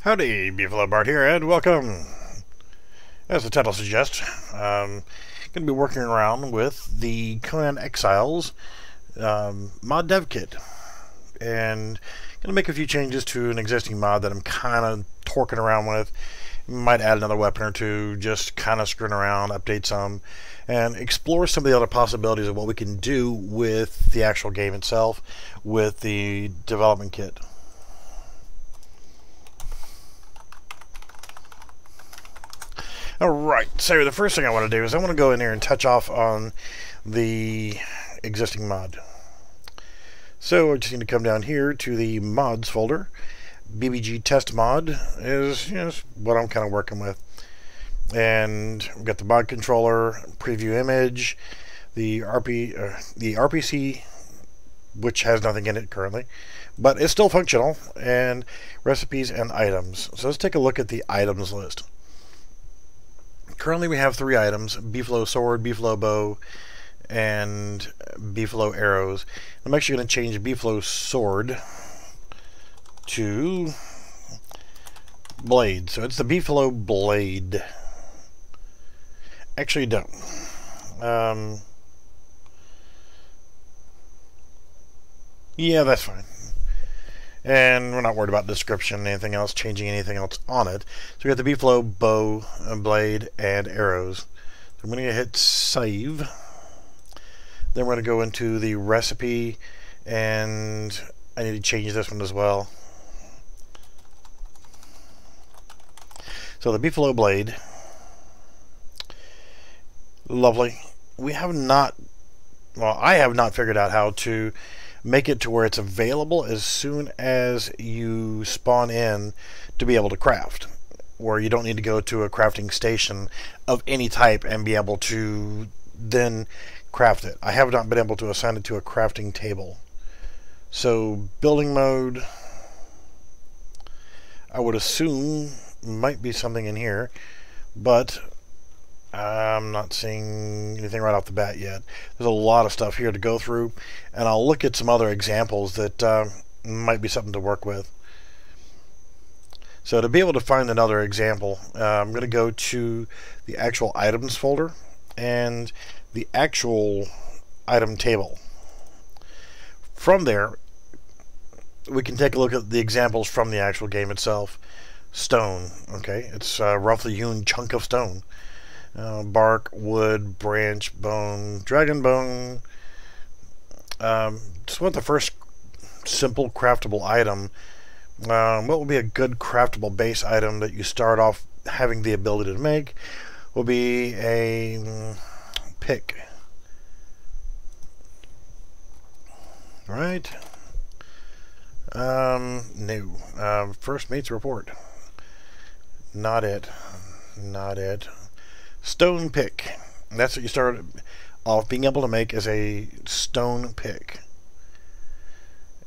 Howdy, Beefalo Bart here, and welcome. As the title suggests, I'm going to be working around with the Conan Exiles mod DevKit, and going to make a few changes to an existing mod that I'm kind of torquing around with. Might add another weapon or two, just kind of screwing around, update some, and explore some of the other possibilities of what we can do with the actual game itself, with the development kit. Alright, so the first thing I want to do is I want to go in here and touch off on the existing mod. So I just need to come down here to the mods folder. BBG test mod is what I'm kind of working with. And we've got the mod controller, preview image, the RPC, which has nothing in it currently, but it's still functional, and recipes and items. So let's take a look at the items list. Currently we have 3 items: Beefalo sword, Beefalo bow, and Beefalo arrows. I'm actually going to change Beefalo sword to blade. So it's the Beefalo blade. Actually don't. Yeah, that's fine. And we're not worried about description, anything else, changing anything else on it. So we got the Beefalo bow, blade, and arrows. So I'm going to hit save. Then we're going to go into the recipe, and I need to change this one as well. So the Beefalo blade, lovely. We have not, well, I have not figured out how to make it to where it's available as soon as you spawn in to be able to craft, where you don't need to go to a crafting station of any type and be able to then craft it. I have not been able to assign it to a crafting table. So building mode, I would assume might be something in here, but I'm not seeing anything right off the bat yet. There's a lot of stuff here to go through, and I'll look at some other examples that might be something to work with. So to be able to find another example, I'm going to go to the actual items folder and the actual item table. From there, we can take a look at the examples from the actual game itself. Stone, okay, it's a roughly hewn chunk of stone. Bark, wood, branch, bone, dragon bone. Just want the first simple craftable item. What would be a good craftable base item that you start off having the ability to make will be a pick. Right? No. First mate's report. Not it. Not it. Stone pick. That's what you start off being able to make, as a stone pick.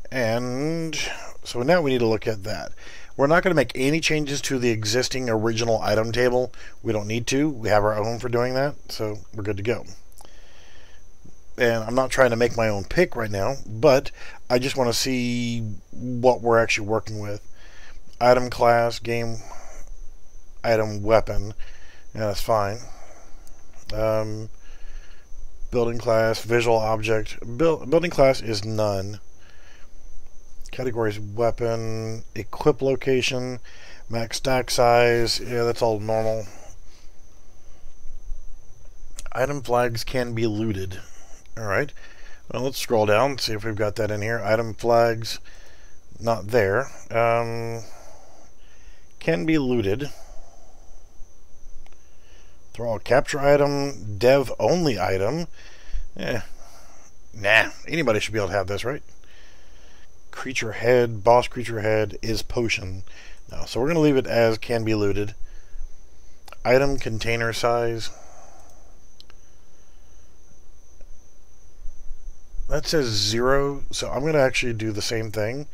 And so now we need to look at that. We're not going to make any changes to the existing original item table. We don't need to. We have our own for doing that, so we're good to go. And I'm not trying to make my own pick right now, but I just want to see what we're actually working with. Item class, game item weapon. Yeah, that's fine. Building class, visual object. Building class is none. Categories: weapon, equip location, max stack size. Yeah, that's all normal. Item flags can be looted. Alright. Well, let's scroll down and see if we've got that in here. Item flags, not there. Can be looted. Throw a capture item, dev only item. Nah, anybody should be able to have this, right? Creature head, boss creature head is potion. No, so we're going to leave it as can be looted. Item container size. That says 0, so I'm going to actually do the same thing.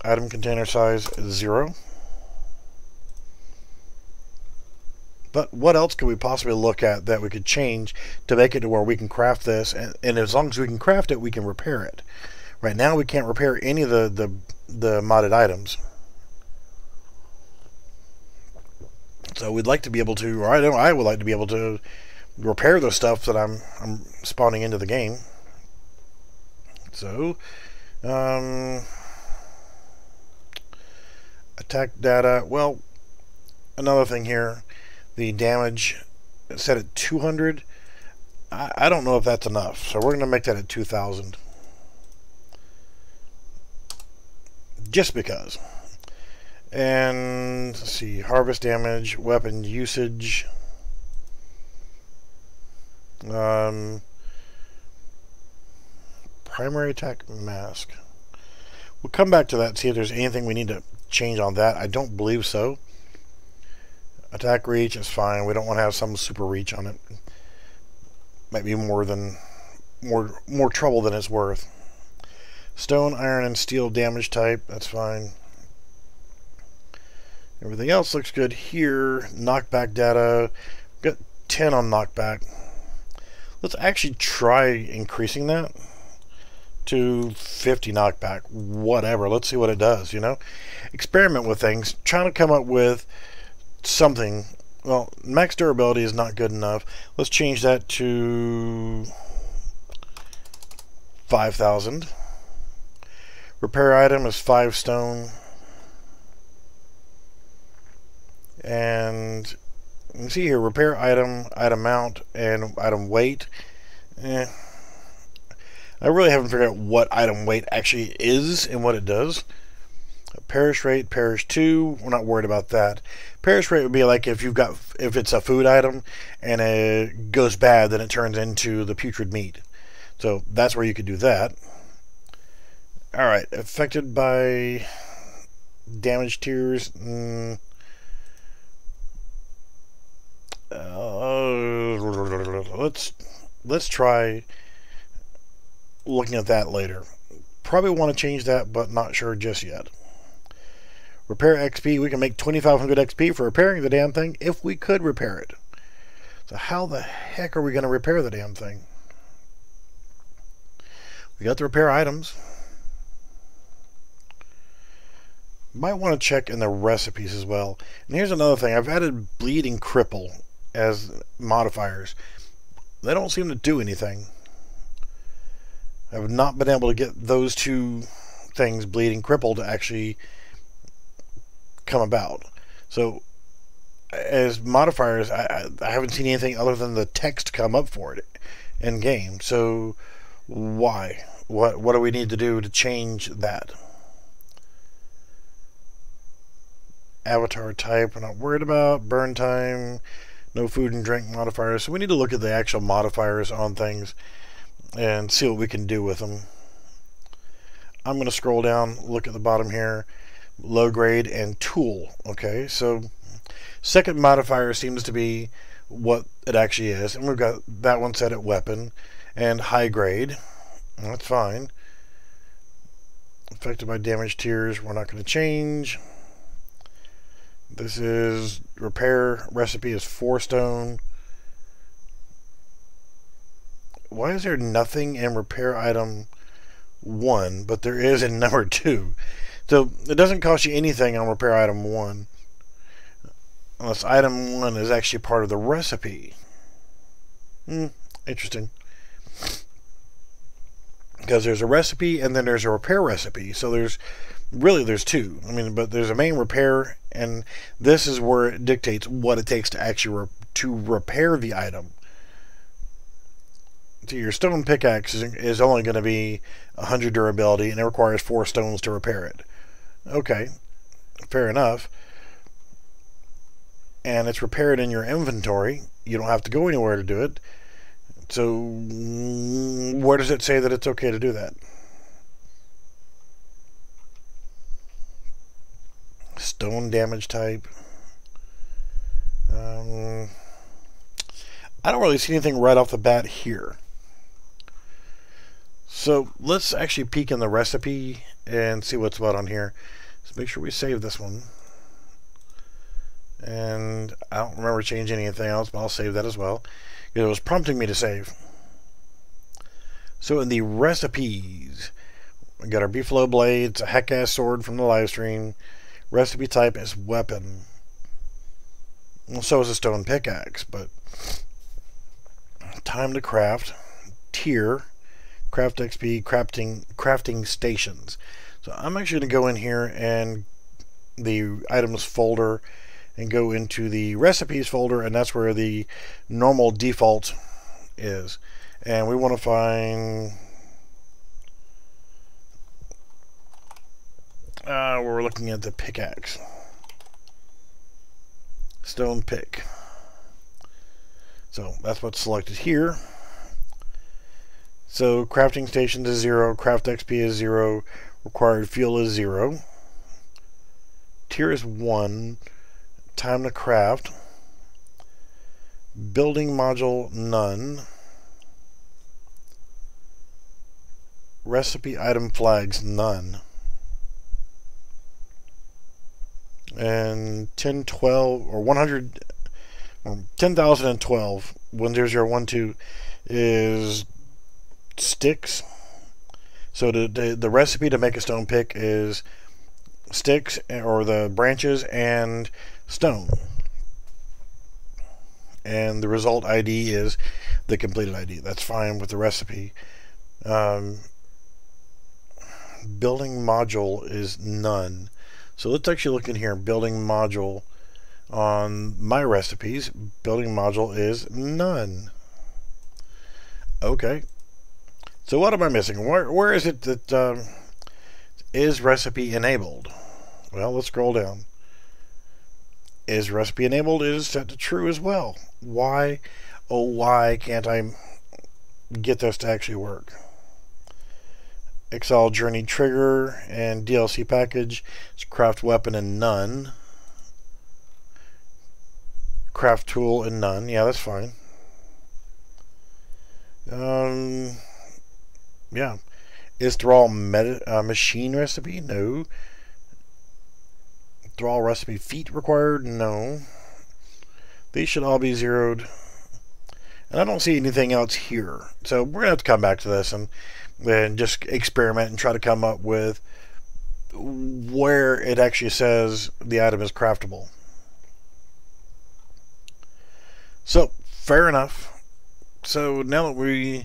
Item container size 0. But what else could we possibly look at that we could change to make it to where we can craft this, and as long as we can craft it, we can repair it. Right now we can't repair any of the modded items. So we'd like to be able to, or I know I would like to be able to repair the stuff that I'm spawning into the game. So, attack data. Well, another thing here, the damage set at 200. I don't know if that's enough, so we're going to make that at 2,000. Just because. And let's see, harvest damage, weapon usage. Primary attack mask. We'll come back to that and see if there's anything we need to change on that. I don't believe so. Attack reach is fine. We don't want to have some super reach on it. Might be more trouble than it's worth. Stone, iron, and steel damage type. That's fine. Everything else looks good here. Knockback data. Got 10 on knockback. Let's actually try increasing that to 50 knockback. Whatever. Let's see what it does, you know? Experiment with things. Trying to come up with something. Well, max durability is not good enough. Let's change that to 5,000. Repair item is 5 stone. And you can see here, repair item, item mount, and item weight. I really haven't figured out what item weight actually is and what it does. Perish rate, perish 2. We're not worried about that. Perish rate would be like if it's a food item and it goes bad, then it turns into the putrid meat. So that's where you could do that. Alright, affected by damage tiers. Let's try looking at that later. Probably want to change that, but not sure just yet. Repair XP. We can make 2,500 XP for repairing the damn thing if we could repair it. So how the heck are we going to repair the damn thing? We got the repair items. Might want to check in the recipes as well. And here's another thing. I've added bleed and cripple as modifiers. They don't seem to do anything. I've not been able to get those two things, bleed and cripple, to actually come about. So as modifiers, I haven't seen anything other than the text come up for it in game. So why? What do we need to do to change that? Avatar type, we're not worried about. Burn time, no food and drink modifiers. So we need to look at the actual modifiers on things and see what we can do with them. I'm going to scroll down, look at the bottom here. Low grade and tool. Okay, so second modifier seems to be what it actually is. And we've got that one set at weapon and high grade. That's fine. Affected by damage tiers, we're not going to change. This is repair recipe is 4 stone. Why is there nothing in repair item 1, but there is in number 2? So it doesn't cost you anything on repair item 1 unless item 1 is actually part of the recipe. Interesting. Because there's a recipe and then there's a repair recipe. So there's 2. I mean, but there's a main repair, and this is where it dictates what it takes to actually repair the item. So your stone pickaxe is only going to be 100 durability, and it requires 4 stones to repair it. Okay, fair enough. And it's repaired in your inventory. You don't have to go anywhere to do it. So where does it say that it's okay to do that? Stone damage type. I don't really see anything right off the bat here. So let's actually peek in the recipe and see what's about on here. Let's make sure we save this one. And I don't remember changing anything else, but I'll save that as well. It was prompting me to save. So in the recipes, we got our beefalo blades, a heck-ass sword from the live stream. Recipe type is weapon. Well, so is a stone pickaxe, but time to craft, tier, craft XP, crafting stations. So I'm actually going to go in here and the items folder and go into the recipes folder, and that's where the normal default is. And we want to find we're looking at the pickaxe, stone pick. So that's what's selected here. So crafting stations is 0, craft XP is 0, required fuel is 0, tier is 1, time to craft, building module none, recipe item flags none, and 1012 or 100 or 10,012 10012 is sticks. So the recipe to make a stone pick is sticks, or the branches, and stone. And the result ID is the completed ID. That's fine with the recipe. Building module is none. So let's actually look in here. Building module on my recipes. Building module is none. Okay. So what am I missing? Where is it that is recipe enabled? Well, let's scroll down. Is recipe enabled is set to true as well. Why? Oh, why can't I get this to actually work? Exile journey trigger and DLC package. It's craft weapon and none. Craft tool and none. Yeah, that's fine. Yeah. Is thrall machine recipe? No. Thrall recipe feet required? No. These should all be zeroed. And I don't see anything else here. So we're going to have to come back to this and just experiment and try to come up with where it actually says the item is craftable. So, fair enough. So now that we'll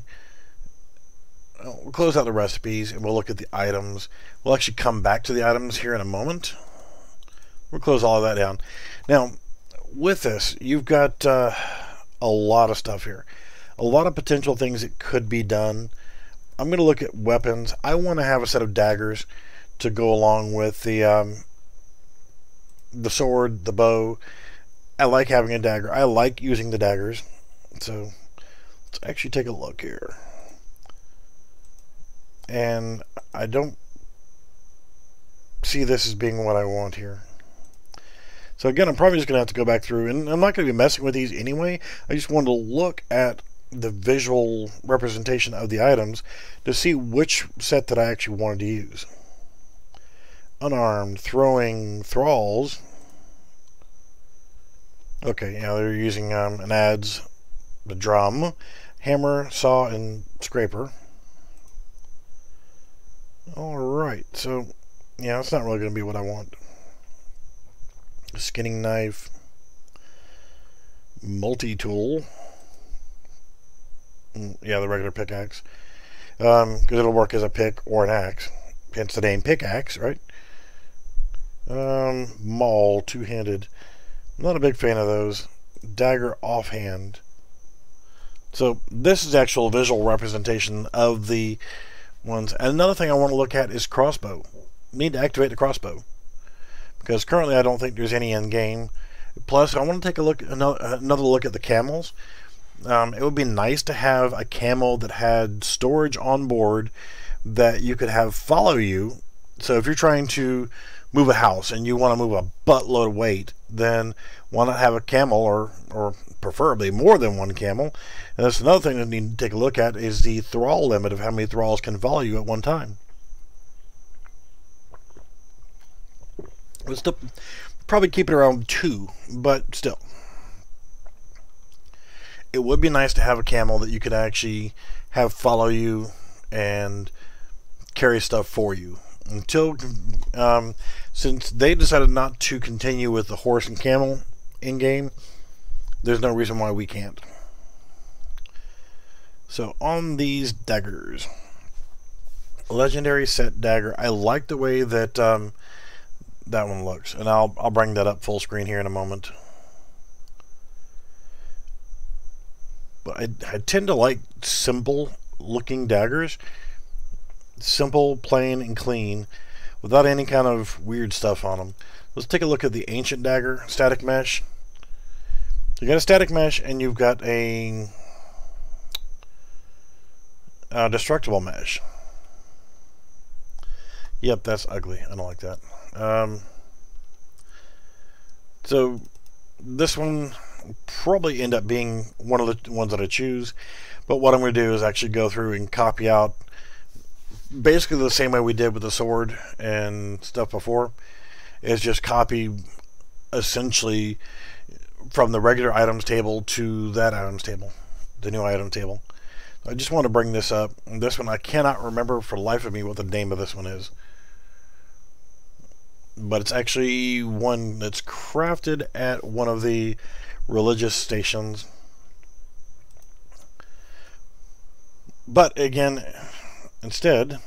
close out the recipes and we'll look at the items. We'll actually come back to the items here in a moment. We'll close all of that down. Now, with this, you've got a lot of stuff here. A lot of potential things that could be done. I'm going to look at weapons. I want to have a set of daggers to go along with the sword, the bow. I like having a dagger. I like using the daggers. So, let's actually take a look here. And I don't see this as being what I want here. So again, I'm probably just going to have to go back through, and I'm not going to be messing with these anyway. I just wanted to look at the visual representation of the items to see which set that I actually wanted to use. Unarmed, throwing thralls. Okay, yeah, they're using an adze, the drum, hammer, saw, and scraper. Alright, so, yeah, it's not really going to be what I want. Skinning knife, multi-tool. Yeah, the regular pickaxe. Because it'll work as a pick or an axe. Hence the name pickaxe, right? Maul, two-handed. Not a big fan of those. Dagger offhand. So this is actual visual representation of the ones. And another thing I want to look at is crossbow. Need to activate the crossbow. Because currently I don't think there's any in game. Plus, I want to take a look, another look at the camels. It would be nice to have a camel that had storage on board that you could have follow you. So if you're trying to move a house and you want to move a buttload of weight, then why not have a camel, or preferably more than one camel? And that's another thing that we need to take a look at is the thrall limit of how many thralls can follow you at one time. Let's probably keep it around 2, but still. It would be nice to have a camel that you could actually have follow you and carry stuff for you. Until, since they decided not to continue with the horse and camel in-game, there's no reason why we can't. So on these daggers, legendary set dagger, I like the way that that one looks, and I'll bring that up full screen here in a moment. But I tend to like simple looking daggers, simple, plain, and clean, without any kind of weird stuff on them. Let's take a look at the ancient dagger static mesh. You got a static mesh, and you've got a destructible mesh. Yep, that's ugly. I don't like that. So this one will probably end up being one of the ones that I choose, but what I'm going to do is actually go through and copy out basically the same way we did with the sword and stuff before, is just copy essentially from the regular items table to that items table, the new item table. I just want to bring this up. This one, I cannot remember for the life of me what the name of this one is, but it's actually one that's crafted at one of the religious stations. But again, instead,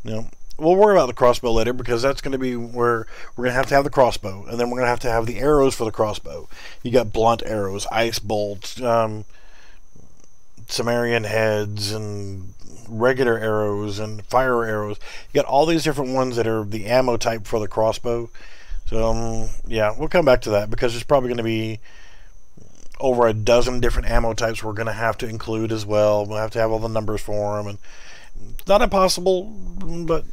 we'll worry about the crossbow later, because that's going to be where we're going to have the crossbow, and then we're going to have the arrows for the crossbow. You got blunt arrows, ice bolts, Sumerian heads, and regular arrows, and fire arrows. You got all these different ones that are the ammo type for the crossbow. So yeah, we'll come back to that, because there's probably going to be over a dozen different ammo types we're going to have to include as well. We'll have to have all the numbers for them, and it's not impossible, but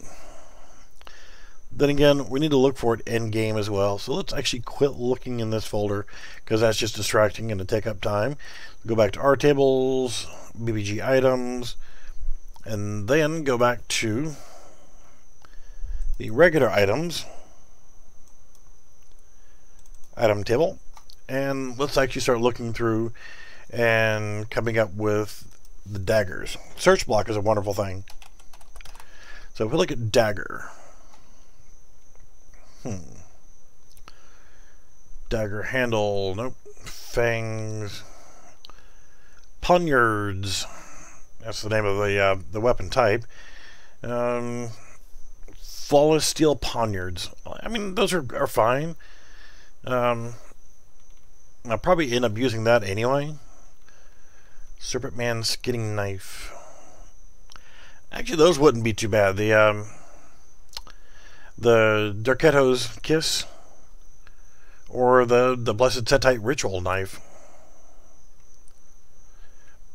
then again, we need to look for it end game as well. So let's actually quit looking in this folder, because that's just distracting and to take up time. Go back to our tables, BBG items, and then go back to the regular items item table, and let's actually start looking through and coming up with the daggers. Search block is a wonderful thing. So if we look at dagger, dagger handle, nope. Fangs, poniards, that's the name of the weapon type. Flawless steel poniards. I mean, those are fine. I'll probably end up using that anyway. Serpent Man skinning knife. Actually, those wouldn't be too bad. The Darketo's kiss, or the blessed Setite ritual knife.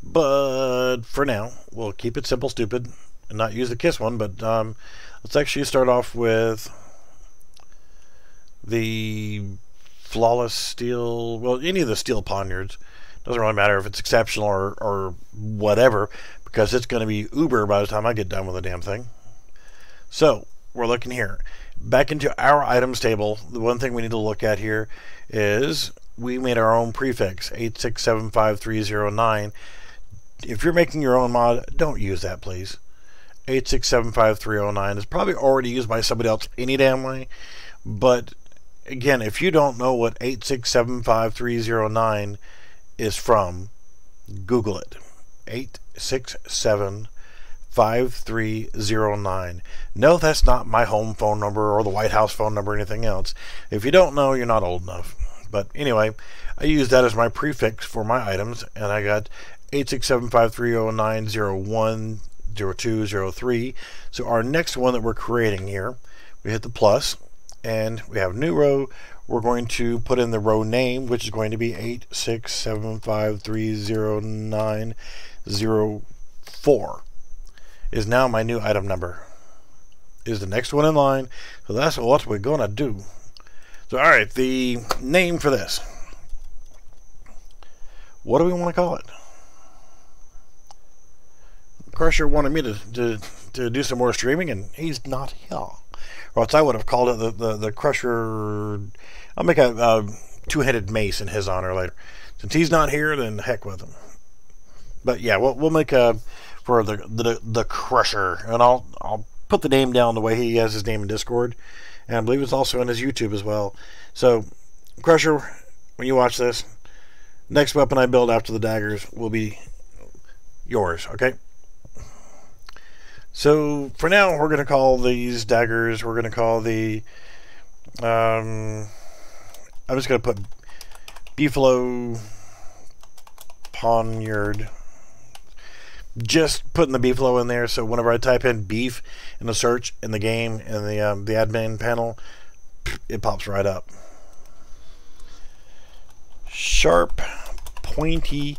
But for now, we'll keep it simple, stupid, and not use the kiss one. But let's actually start off with the flawless steel. Well, any of the steel poniards. Doesn't really matter if it's exceptional or whatever, because it's going to be uber by the time I get done with the damn thing. So we're looking here. Back into our items table, the one thing we need to look at here is we made our own prefix, 8675309. If you're making your own mod, don't use that, please. 8675309 is probably already used by somebody else any damn way. But again, if you don't know what 8675309 is from, Google it. 8675309. No, that's not my home phone number or the White House phone number or anything else. If you don't know, you're not old enough. But anyway, I use that as my prefix for my items, and I got 8675309010203. So our next one that we're creating here, we hit the plus, and we have new row. We're going to put in the row name, which is going to be 867530904. Is now my new item number. Is the next one in line. So that's what we're going to do. So alright, the name for this. What do we want to call it? Crusher wanted me to do some more streaming, and he's not here. Or else I would have called it the Crusher. I'll make a two-headed mace in his honor later. Since he's not here, then heck with him. But yeah, we'll make a for the Crusher, and I'll put the name down the way he has his name in Discord, and I believe it's also on his YouTube as well. So, Crusher, when you watch this, next weapon I build after the daggers will be yours, okay? So, for now, we're going to call these daggers, we're going to call the, I'm just going to put Beefalo Poniard. Just putting the Beefalo in there, so whenever I type in beef in the search in the game in the admin panel, it pops right up. Sharp, pointy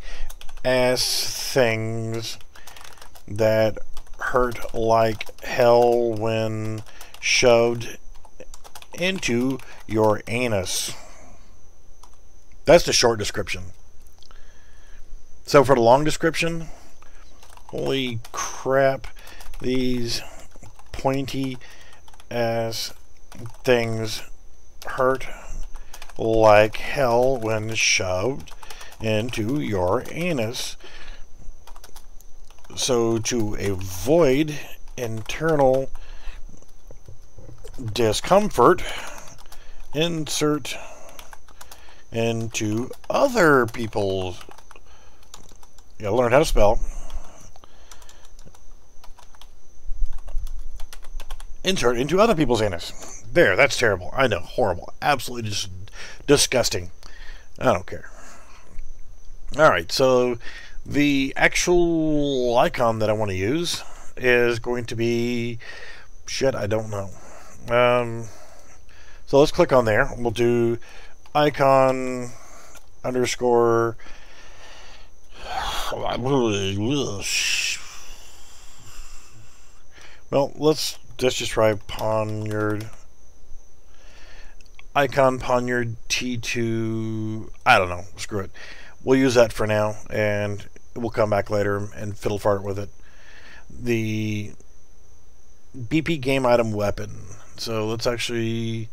ass things that hurt like hell when shoved into your anus. That's the short description. So for the long description, holy crap, these pointy ass things hurt like hell when shoved into your anus. So to avoid internal discomfort, insert into other people's. You gotta learn how to spell. Insert into other people's anus. There, that's terrible. I know, horrible. Absolutely just disgusting. I don't care. Alright, so the actual icon that I want to use is going to be... Shit, I don't know. So let's click on there. We'll do icon underscore... Well, let's just try Poniard. Icon Poniard T2. I don't know. Screw it. We'll use that for now, and we'll come back later and fiddle fart with it. The BP game item weapon. So let's actually,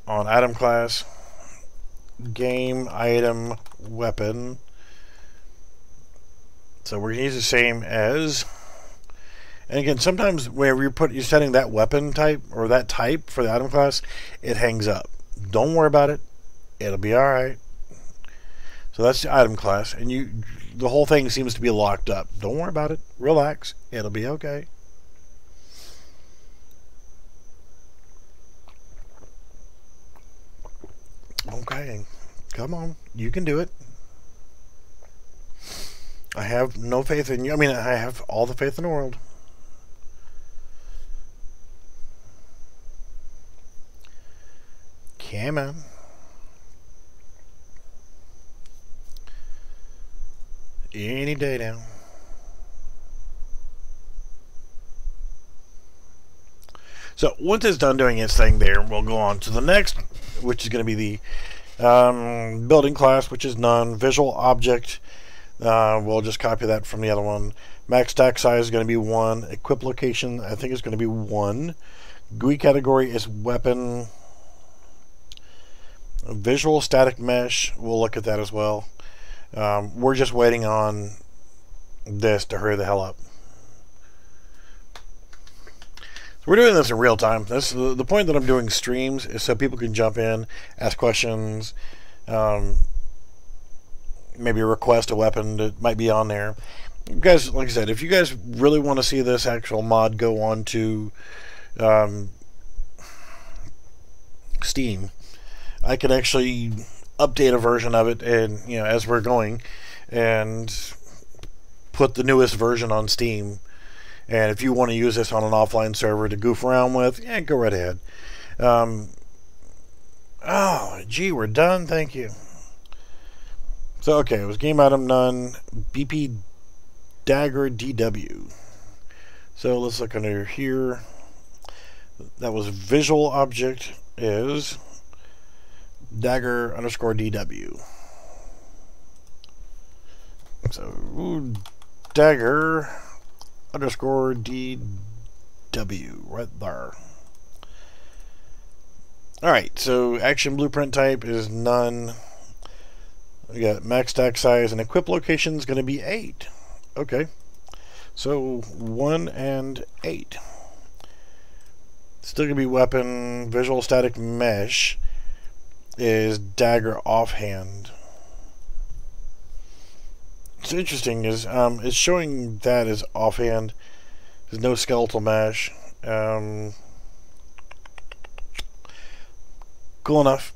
on item class, game item weapon. So we're going to use the same as, and again, sometimes whenever you're setting that weapon type or that type for the item class, it hangs up. Don't worry about it. It'll be all right. So that's the item class, and the whole thing seems to be locked up. Don't worry about it. Relax. It'll be okay. Okay. Come on. You can do it. I have no faith in you. I mean, I have all the faith in the world. Come on. Any day now. So once it's done doing its thing there, we'll go on to the next, which is going to be the building class, which is none. Visual object. We'll just copy that from the other one. Max stack size is going to be 1. Equip location, I think, is going to be 1. GUI category is weapon. Visual static mesh, we'll look at that as well. We're just waiting on this to hurry the hell up. So we're doing this in real time. The point that I'm doing streams is so people can jump in, ask questions, maybe request a weapon that might be on there. You guys, like I said, if you guys really want to see this actual mod go on to Steam, I can actually update a version of it, and as we're going, and put the newest version on Steam. And if you want to use this on an offline server to goof around with, yeah, go right ahead. Oh, gee, we're done. Thank you. So, okay, it was game item none, BP dagger DW. So let's look under here. That was visual object is dagger underscore DW. So dagger underscore DW right there. Alright, so action blueprint type is none. We got max stack size, and equip location is going to be 8. Okay, so 1 and 8. Still gonna be weapon. Visual static mesh is dagger offhand. What's interesting is it's showing that as offhand. There's no skeletal mesh. Cool enough.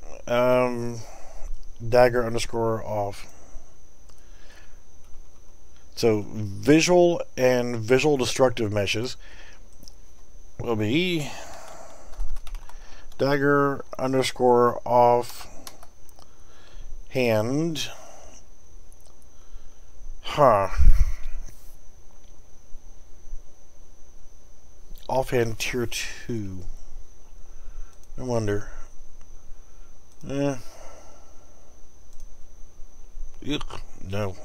Dagger underscore off. So visual and visual destructive meshes will be dagger underscore off hand. Offhand tier 2. I wonder. Yuck, no.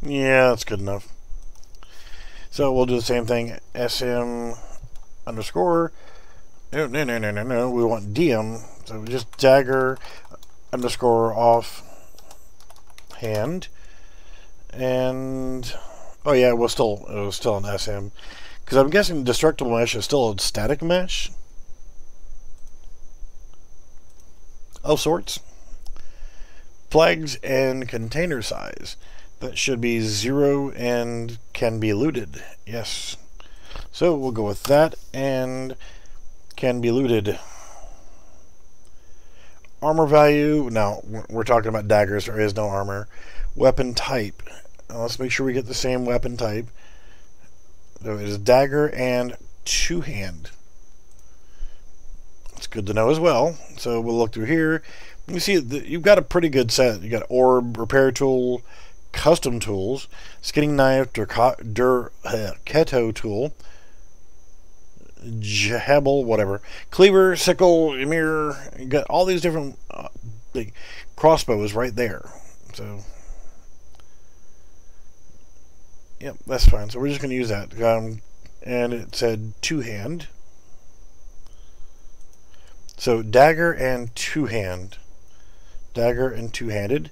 Yeah, that's good enough. So we'll do the same thing. SM underscore. No. We want DM. So just dagger underscore off hand. And oh yeah, it was still an SM. Because I'm guessing destructible mesh is still a static mesh of sorts. Flags and container size. That should be 0 and can be looted. Yes. So we'll go with that and can be looted. Armor value. Now, we're talking about daggers. There is no armor. Weapon type. Now, let's make sure we get the same weapon type. So it is dagger and two-hand. It's good to know as well. So we'll look through here. You see, you've got a pretty good set. You got orb, repair tool, custom tools, skinning knife, keto tool, jehebel, whatever, cleaver, sickle, mirror. You got all these different big crossbows right there. So, yep, that's fine. So we're just going to use that. And it said two-hand. So dagger and two-hand. Dagger and two-handed.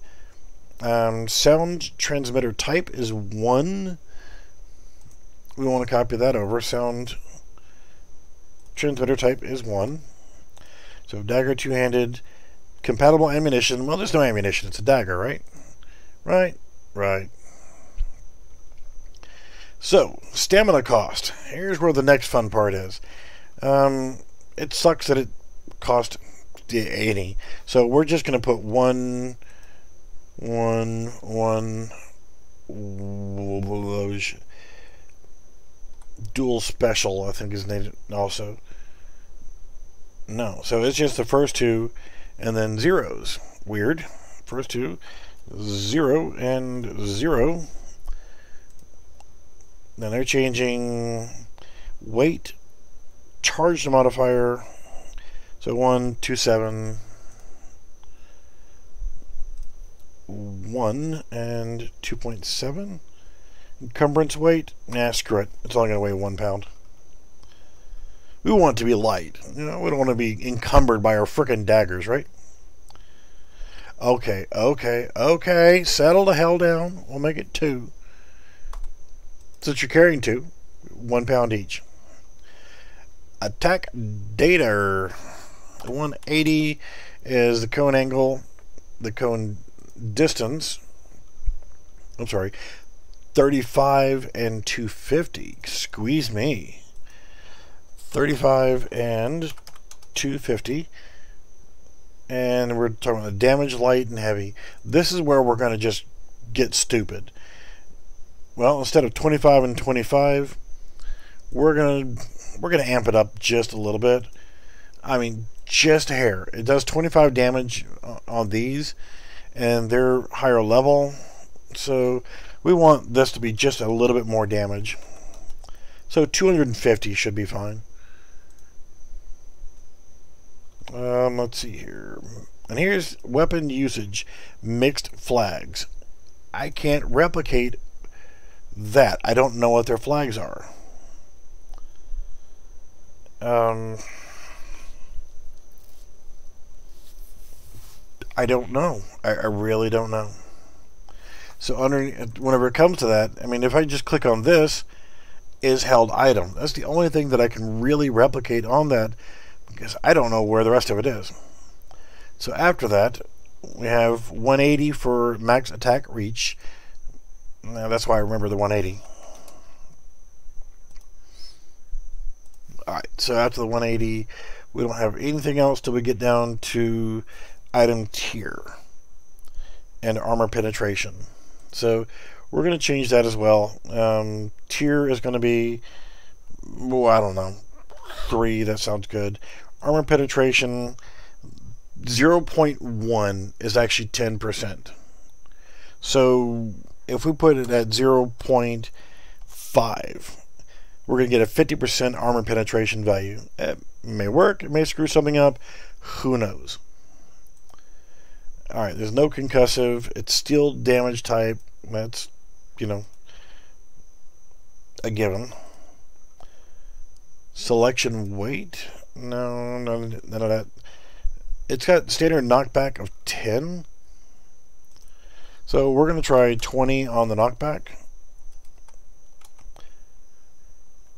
Sound transmitter type is 1. We want to copy that over. Sound transmitter type is 1. So dagger, two-handed. Compatible ammunition. Well, there's no ammunition. It's a dagger, right? Right. So, stamina cost. Here's where the next fun part is. It sucks that it cost 80. So we're just going to put one dual special, I think is named also. No, so it's just the first two and then zeros. Weird. First two, 0 and 0. Then they're changing weight, charge modifier. So 1, 2, 7, 1 and 2.7. Encumbrance weight, nah, screw it. It's only going to weigh 1 pound. We want it to be light. You know, we don't want to be encumbered by our frickin' daggers, right? Okay. Settle the hell down. We'll make it 2. Since you're carrying 2, 1 pound each. Attack data. 180 is the cone angle, the cone distance. I'm sorry, 35 and 250. Squeeze me. 35 and 250. And we're talking about the damage, light, and heavy. This is where we're going to just get stupid. Well, instead of 25 and 25, we're gonna amp it up just a little bit. I mean, just a hair. It does 25 damage on these, and they're higher level, so we want this to be just a little bit more damage. So 250 should be fine. Let's see here. And here's weapon usage. Mixed flags. I can't replicate that. I don't know what their flags are. I don't know. I really don't know. So whenever it comes to that, I mean, if I just click on this, is held item. That's the only thing that I can really replicate on that, because I don't know where the rest of it is. So after that, we have 180 for max attack reach. Now that's why I remember the 180. Alright, so after the 180, we don't have anything else till we get down to item tier and armor penetration. So we're going to change that as well. Tier is going to be, well, I don't know, 3. That sounds good. Armor penetration 0.1 is actually 10%. So if we put it at 0.5, we're going to get a 50% armor penetration value. It may work, it may screw something up, who knows. Alright, there's no concussive, it's steel damage type, that's, you know, a given. Selection weight, no, none of that. It's got standard knockback of 10. So we're going to try 20 on the knockback.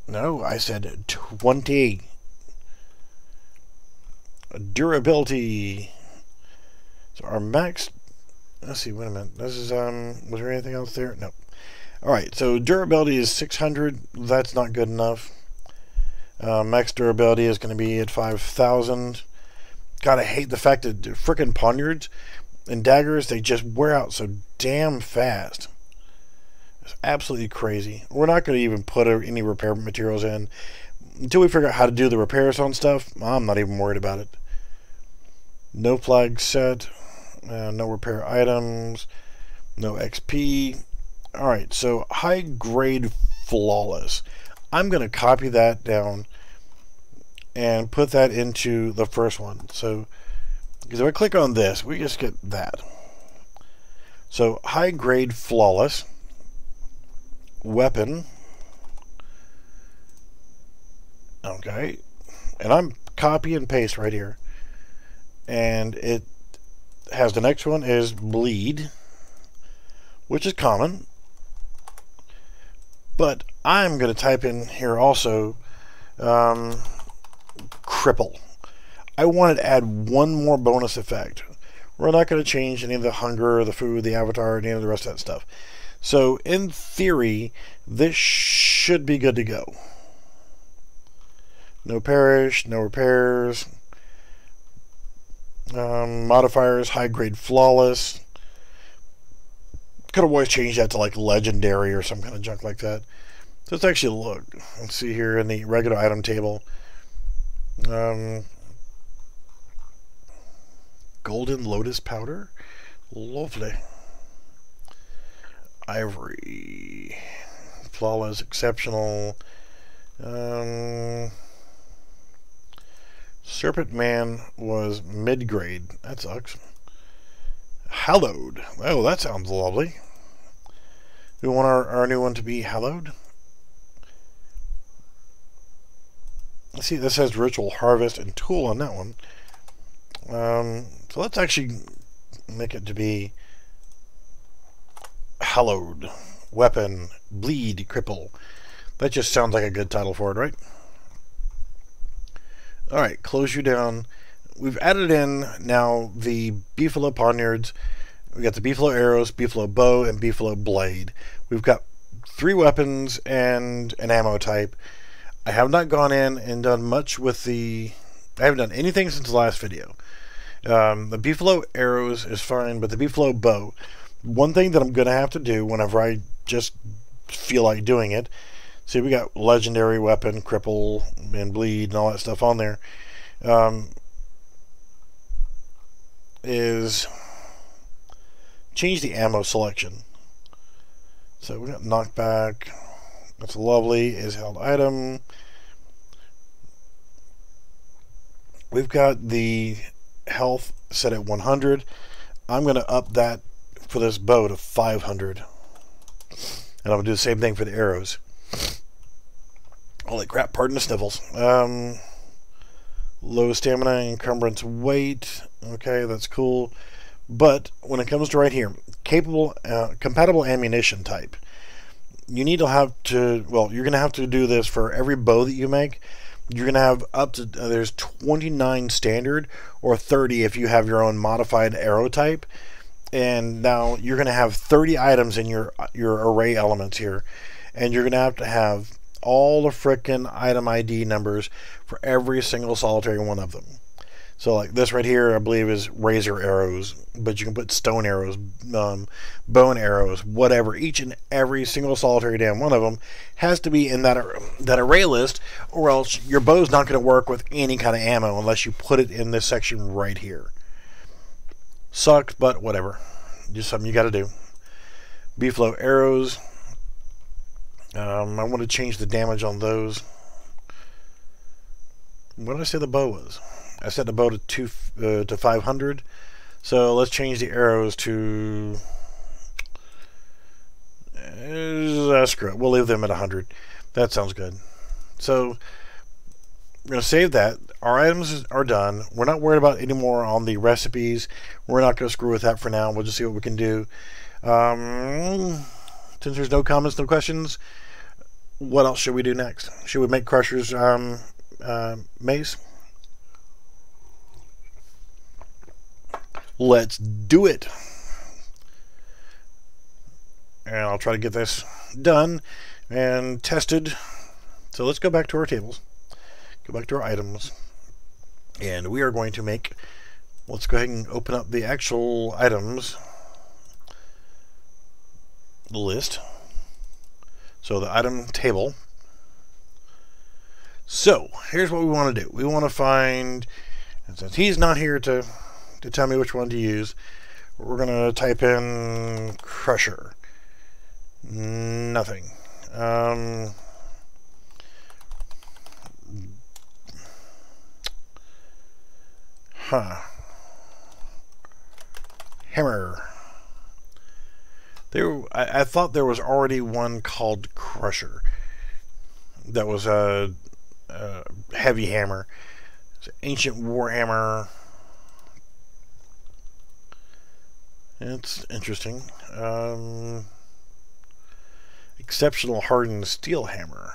No, I said 20. Durability. So our max, let's see, wait a minute. This is, was there anything else there? No. Alright, so durability is 600. That's not good enough. Max durability is going to be at 5,000. God, I hate the fact that frickin' poniards and daggers, they just wear out so damn fast. It's absolutely crazy. We're not going to even put any repair materials in until we figure out how to do the repairs on stuff. I'm not even worried about it. No flag set, no repair items, no XP. Alright, so high grade flawless. I'm going to copy that down and put that into the first one. So, because if I click on this, we just get that. So, high grade flawless weapon. Okay. And I'm copy and paste right here. And it has the next one is bleed, which is common. But I'm going to type in here also cripple. I wanted to add one more bonus effect. We're not going to change any of the hunger, the food, the avatar, any of the rest of that stuff. So in theory, this should be good to go. No perish, no repairs. Modifiers, high grade flawless. Could have always changed that to like legendary or some kind of junk like that. So let's actually look. Let's see here in the regular item table. Golden lotus powder. Lovely. Ivory. Flawless, exceptional. Serpent Man was mid-grade. That sucks. Hallowed. Oh, that sounds lovely. We want our new one to be hallowed. Let's see, this has ritual harvest and tool on that one. So let's actually make it to be hallowed. Weapon. Bleed. Cripple. That just sounds like a good title for it, right? Alright, close you down. We've added in now the beefalo poniards. We got the beefalo arrows, beefalo bow, and beefalo blade. We've got 3 weapons and an ammo type. I have not gone in and done much with the... I haven't done anything since the last video. The beefalo arrows is fine, but the beefalo bow, one thing that I'm going to have to do whenever I just feel like doing it, see, we got legendary weapon, cripple, and bleed, and all that stuff on there, is change the ammo selection. So we got knockback, that's lovely, is held item. We've got the health set at 100. I'm going to up that for this bow to 500. And I'm going to do the same thing for the arrows. Holy crap, pardon the sniffles. Low stamina, encumbrance, weight. Okay, that's cool. But when it comes to right here, compatible ammunition type. you need to have to, well, you're going to have to do this for every bow that you make. You're going to have up to, there's 29 standard, or 30 if you have your own modified arrow type. And now you're going to have 30 items in your array elements here. And you're going to have all the frickin' item ID numbers for every single solitary one of them. So like this right here, I believe is razor arrows, but you can put stone arrows, bone arrows, whatever. Each and every single solitary damn one of them has to be in that array list, or else your bow's not going to work with any kind of ammo unless you put it in this section right here. Sucks, but whatever. Just something you got to do. B-flow arrows. I want to change the damage on those. What did I say the bow was? I set the bow to 500. So let's change the arrows to... screw it. We'll leave them at 100. That sounds good. So we're going to save that. Our items are done. We're not worried about any more on the recipes. We're not going to screw with that for now. We'll just see what we can do. Since there's no comments, no questions, what else should we do next? Should we make Crusher's mace? Let's do it. And I'll try to get this done and tested. So let's go back to our tables. Go back to our items. And we are going to make... Let's go ahead and open up the actual items list. So the item table. So here's what we want to do. We want to find... And since he's not here to tell me which one to use, we're going to type in Crusher. Nothing. Hammer. I thought there was already one called Crusher. That was a heavy hammer. It's an ancient war hammer. It's interesting. Exceptional hardened steel hammer.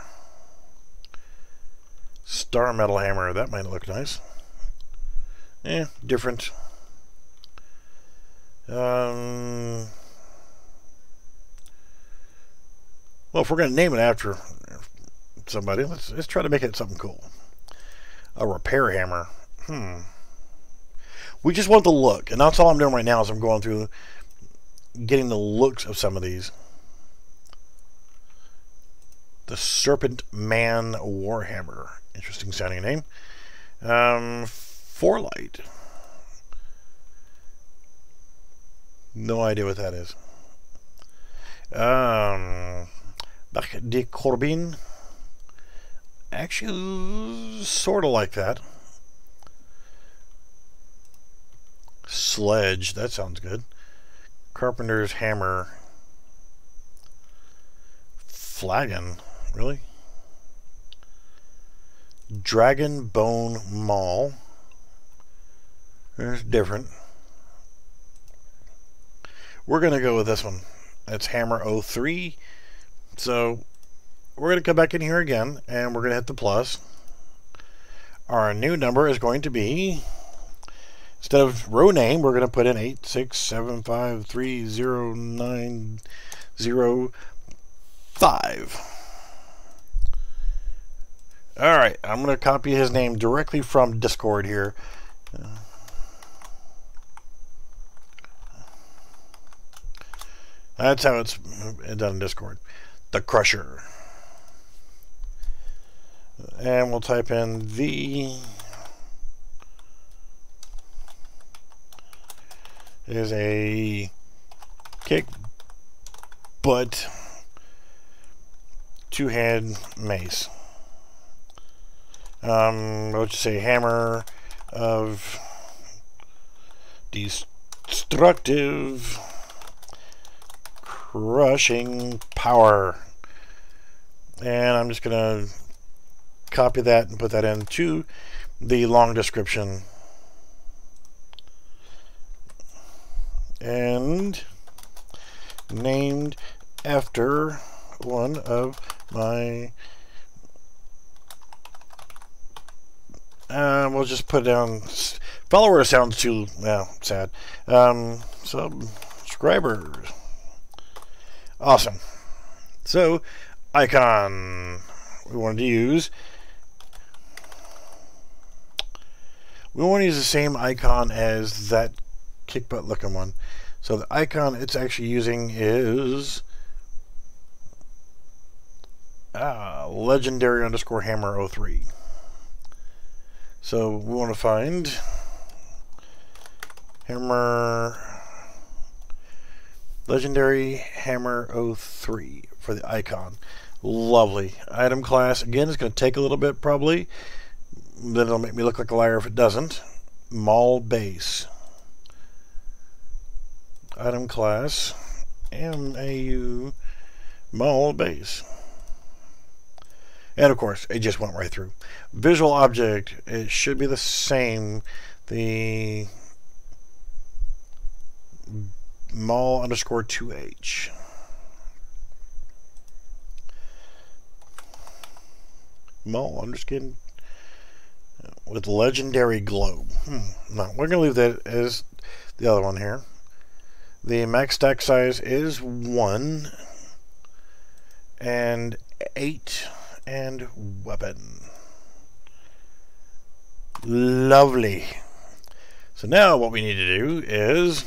Star metal hammer. That might look nice. Different. Well, if we're going to name it after somebody, let's try to make it something cool. A repair hammer. We just want the look, and that's all I'm doing right now is I'm going through getting the looks of some of these. The Serpent Man Warhammer. Interesting sounding name. Forelight. No idea what that is. Bac de Corbin. Actually, sort of like that. Sledge. That sounds good. Carpenter's hammer. Flagon. Really? Dragon Bone Maul. It's different. We're going to go with this one. It's Hammer 03. So we're going to come back in here again, and we're going to hit the plus. Our new number is going to be, instead of row name, we're going to put in 867530905. Alright, I'm going to copy his name directly from Discord here. That's how it's done in Discord. The Crusher. And we'll type in the... is a kick butt two-hand mace. What you say? Hammer of destructive crushing power. And I'm just gonna copy that and put that into the long description. And named after one of my... we'll just put down... Follower sounds too, well, sad. Subscribers. Awesome. So, icon we wanted to use. We want to use the same icon as that kick butt looking one. So the icon it's actually using is legendary underscore hammer 03. So we want to find hammer legendary hammer 03 for the icon. Lovely. Item class again is going to take a little bit probably. Then it'll make me look like a liar if it doesn't. Mall base. Item class MAU mall base. And of course, it just went right through. Visual object, it should be the same. The mall underscore 2H. Mall underscore with legendary globe. No, we're going to leave that as the other one here. The max stack size is 1 and 8 and weapon. Lovely. So now what we need to do is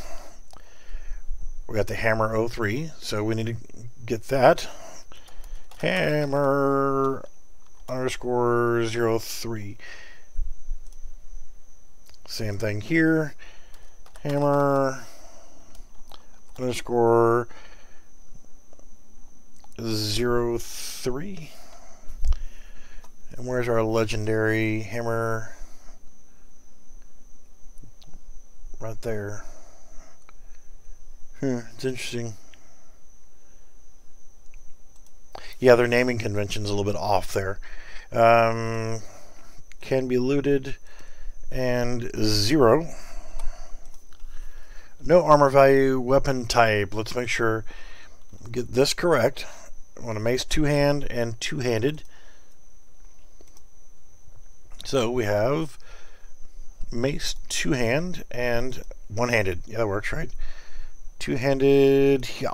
we got the hammer 03, so we need to get that hammer underscore 03. Same thing here. Hammer underscore 03. And where's our legendary hammer? Right there. It's interesting. Yeah, their naming convention's a little bit off there. Can be looted and 0. No armor value, weapon type. Let's make sure get this correct. I want a mace two-hand and two-handed. So we have mace two-hand and one-handed. Yeah, that works, right? Two-handed, yeah.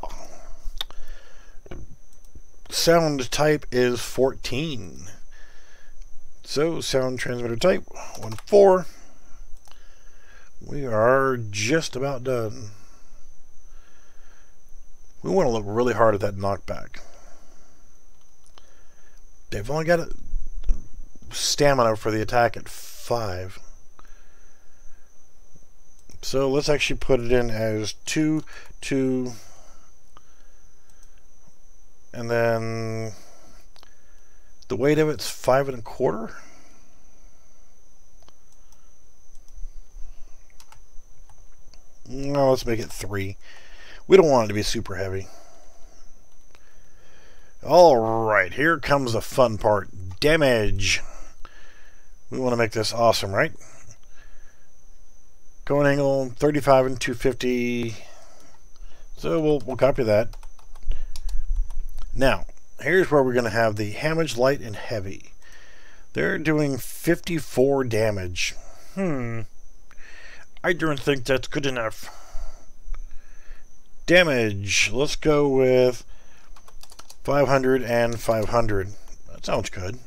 Sound type is 14. So sound transmitter type 1-4. We are just about done. We want to look really hard at that knockback. They've only got stamina for the attack at 5. So let's actually put it in as 2, 2, and then the weight of it's 5 1/4. No, let's make it 3. We don't want it to be super heavy. Alright, here comes the fun part. Damage. We want to make this awesome, right? Going angle 35 and 250. So we'll copy that. Now, here's where we're going to have the damage, light, and heavy. They're doing 54 damage. I don't think that's good enough. Damage. Let's go with 500 and 500. That sounds good.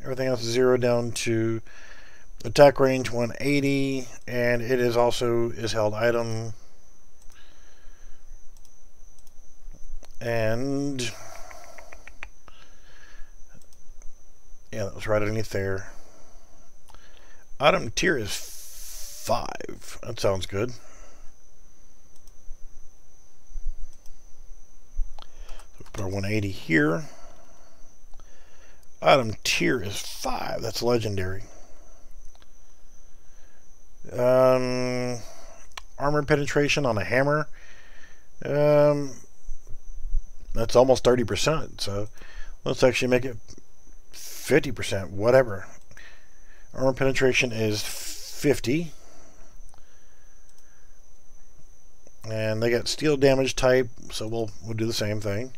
Everything else is 0 down to attack range 180, and it is also is held item. And yeah, that was right underneath there. Item tier is 5. That sounds good. So we put our 180 here. Item tier is 5. That's legendary. Armor penetration on a hammer. That's almost 30%. So let's actually make it 50%. Whatever. Armor penetration is 50. And they got steel damage type, so we'll do the same thing.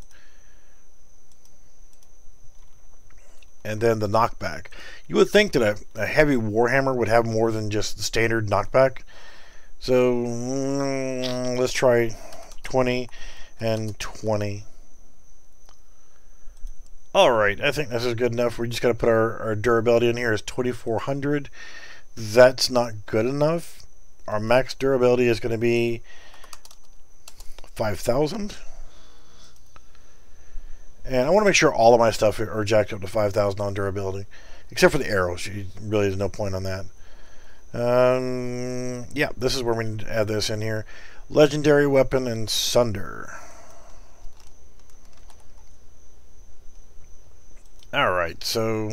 And then the knockback. You would think that a heavy Warhammer would have more than just the standard knockback. So let's try 20 and 20. Alright, I think this is good enough. We just got to put our durability in here as 2400. That's not good enough. Our max durability is going to be 5000. And I want to make sure all of my stuff are jacked up to 5000 on durability. Except for the arrows. Really, there's no point on that. Yeah, this is where we need to add this in here. Legendary weapon and Sunder. Alright, so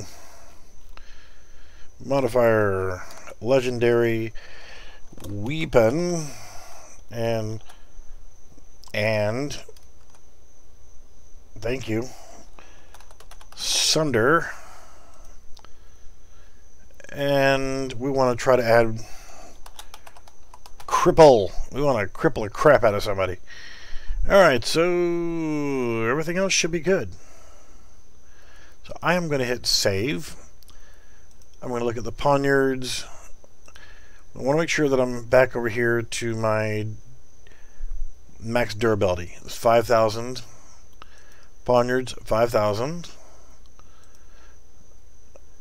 modifier legendary weapon and thank you, Sunder. And we want to try to add cripple. We want to cripple the crap out of somebody. Alright, so everything else should be good. So I am going to hit save. I'm going to look at the poniards. I want to make sure that I'm back over here to my max durability. It's 5000. Poniards, 5000.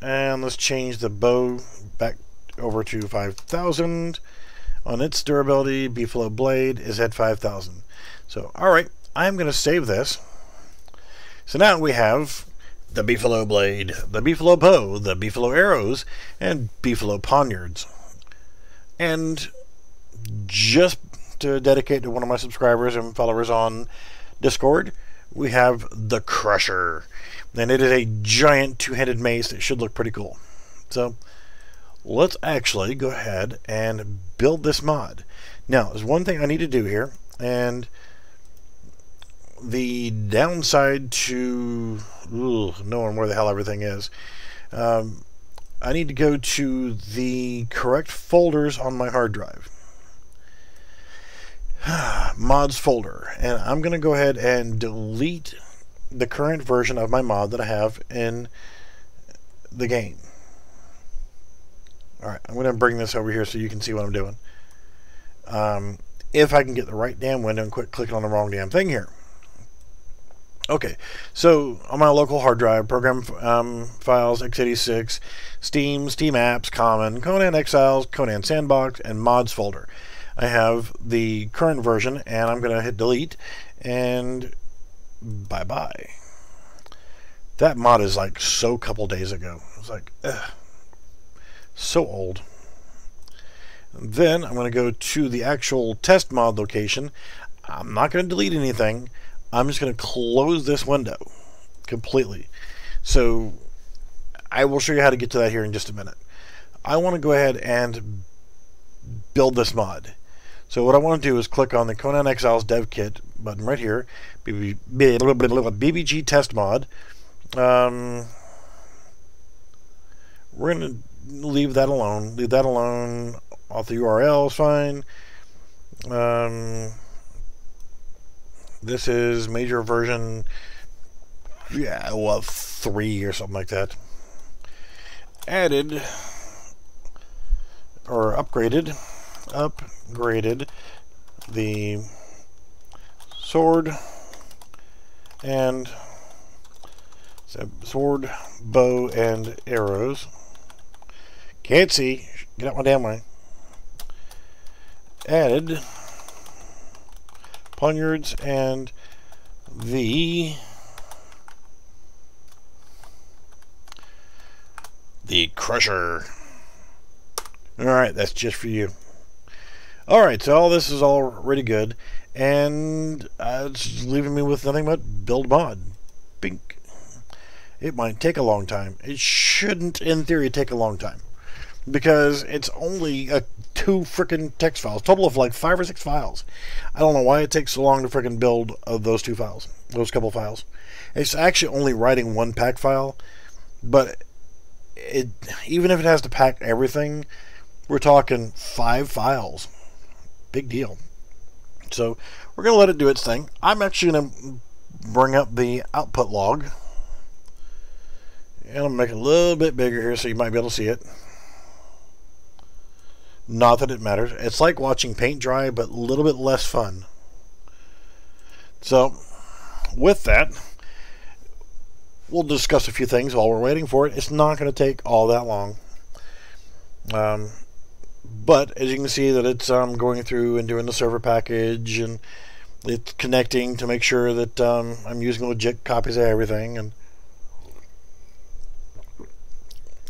And let's change the bow back over to 5000. On its durability, Beefalo Blade is at 5000. So, alright, I'm going to save this. So now we have the Beefalo Blade, the Beefalo Bow, the Beefalo Arrows, and Beefalo Poniards. And just to dedicate to one of my subscribers and followers on Discord, we have the Crusher. And it is a giant two-handed mace that should look pretty cool. So let's actually go ahead and build this mod. Now, there's one thing I need to do here, and the downside to knowing where the hell everything is, I need to go to the correct folders on my hard drive. Mods folder, and I'm going to go ahead and delete the current version of my mod that I have in the game. Alright, I'm going to bring this over here so you can see what I'm doing. If I can get the right damn window and quit clicking on the wrong damn thing here. Okay, so on my local hard drive, program files, x86, Steam, Steam Apps, Common, Conan, Exiles, Conan Sandbox, and Mods folder. I have the current version, and I'm going to hit delete, and bye-bye. That mod is like so couple days ago. It's like, so old. Then I'm going to go to the actual test mod location. I'm not going to delete anything. I'm just going to close this window completely. So I will show you how to get to that here in just a minute. I want to go ahead and build this mod. So what I want to do is click on the Conan Exiles DevKit button right here, BBG test mod. We're going to leave that alone. Leave that alone. Author URL is fine. This is major version, yeah, well, 3 or something like that. Added or upgraded the sword and sword, bow, and arrows. Can't see. Get out my damn way. Added poniards and the Crusher. Alright, that's just for you. Alright, so all this is already good, and it's leaving me with nothing but build mod. Bink. It might take a long time. It shouldn't, in theory, take a long time, because it's only 2 frickin' text files, total of like 5 or 6 files. I don't know why it takes so long to frickin' build those 2 files, those couple files. It's actually only writing 1 pack file, but even if it has to pack everything, we're talking 5 files. Big deal. So we're going to let it do its thing. I'm actually going to bring up the output log. And I'm going to make it a little bit bigger here so you might be able to see it. Not that it matters. It's like watching paint dry, but a little bit less fun. So, with that, we'll discuss a few things while we're waiting for it. It's not going to take all that long. But, as you can see, that it's going through and doing the server package, and it's connecting to make sure that I'm using legit copies of everything, and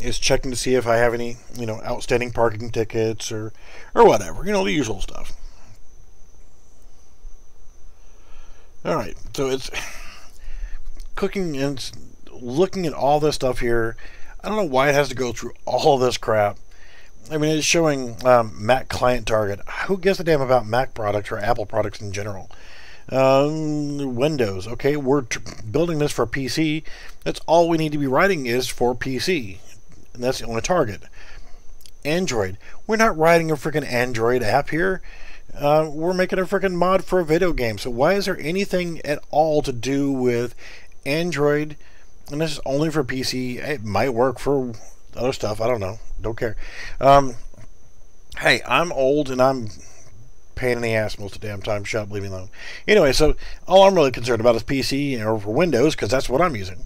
is checking to see if I have any, outstanding parking tickets or whatever, the usual stuff. All right, so it's cooking and looking at all this stuff here. I don't know why it has to go through all this crap. I mean, it's showing Mac client target. Who gives a damn about Mac products or Apple products in general? Windows. Okay, we're building this for PC. That's all we need to be writing is for PC. And that's the only target. Android. We're not writing a freaking Android app here. We're making a freaking mod for a video game. So why is there anything at all to do with Android? And this is only for PC. It might work for other stuff. I don't know. Don't care. Hey, I'm old and I'm pain in the ass most of the damn time. Shut up, leave me alone. Anyway, so all I'm really concerned about is PC or for Windows, because that's what I'm using.